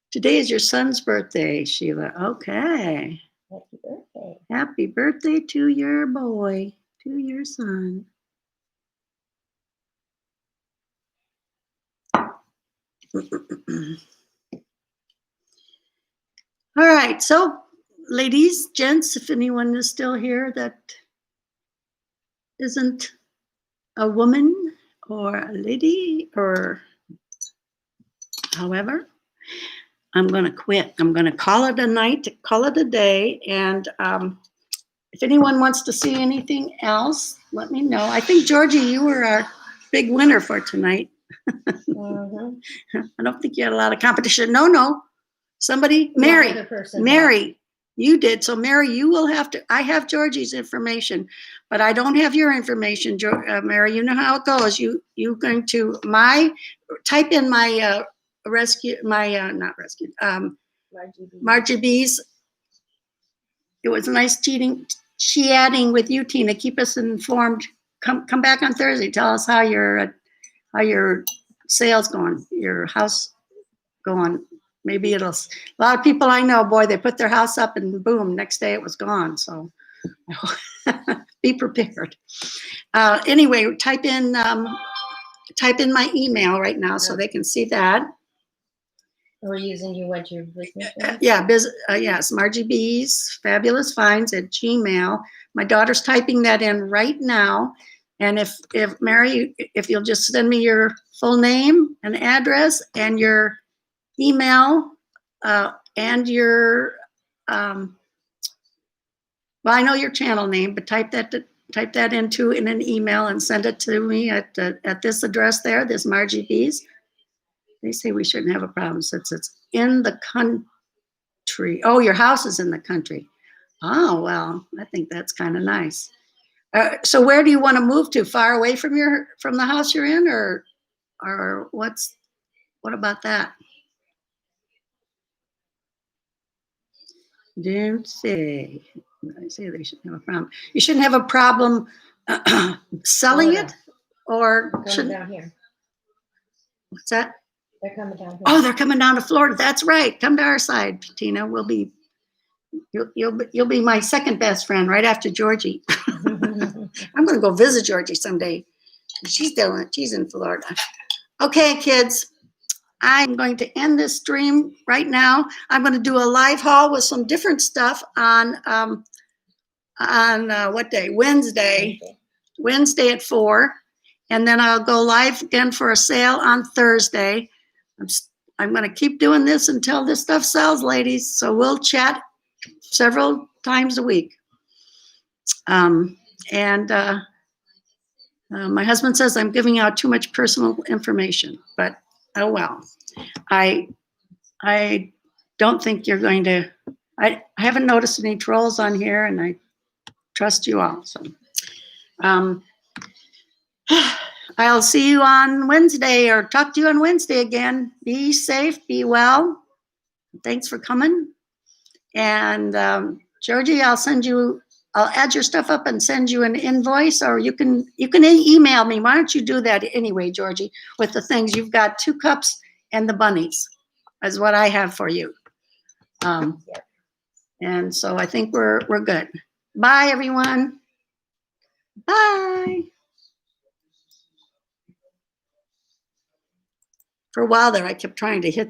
Today is your son's birthday, Sheila. Okay. Happy birthday. Happy birthday to your boy, to your son. All right, so ladies, gents, if anyone is still here that isn't a woman or a lady or however, I'm going to quit. I'm going to call it a night, call it a day. And if anyone wants to see anything else, let me know. I think, Georgie, you were our big winner for tonight. Mm-hmm. I don't think you had a lot of competition. No. Somebody, Mary, One other person Mary, you did. So Mary, you will have to, I have Georgie's information, but I don't have your information, Mary. You know how it goes. You going to type in my not rescue, Margie B's. It was nice chatting with you, Tina. Keep us informed. Come back on Thursday. Tell us how your sales going, your house going. Maybe a lot of people I know, boy, they put their house up and boom, next day it was gone. So be prepared. Anyway, type in my email right now so they can see that. We're using your business name? Yeah, yes, Margie B's Fabulous Finds at Gmail. My daughter's typing that in right now. And if Mary, if you'll just send me your full name and address and your email and your well, I know your channel name, but type that into in an email and send it to me at this address there, this Margie B's. They say we shouldn't have a problem since it's in the country. Oh, your house is in the country. Oh, well, I think that's kind of nice. So where do you want to move to? Far away from the house you're in, or what about that? Don't say. I say they shouldn't have a problem. You shouldn't have a problem selling it, or Coming down here. What's that? They're coming down here. Oh, they're coming down to Florida. That's right. Come to our side, Tina. You'll be my second best friend right after Georgie. I'm going to go visit Georgie someday. She's in Florida. Okay, kids. I'm going to end this stream right now. I'm going to do a live haul with some different stuff on what day? Wednesday at 4. And then I'll go live again for a sale on Thursday. I'm going to keep doing this until this stuff sells, ladies. So we'll chat several times a week. My husband says I'm giving out too much personal information, but oh well. I don't think you're going to, I haven't noticed any trolls on here, and I trust you all. So, Um, I'll see you on Wednesday or talk to you on Wednesday again. Be safe, be well. Thanks for coming. And Georgie, I'll add your stuff up and send you an invoice, or you can email me. Why don't you do that anyway, Georgie, with the things. You've got 2 cups and the bunnies is what I have for you. And so I think we're good. Bye, everyone. Bye. For a while there, I kept trying to hit the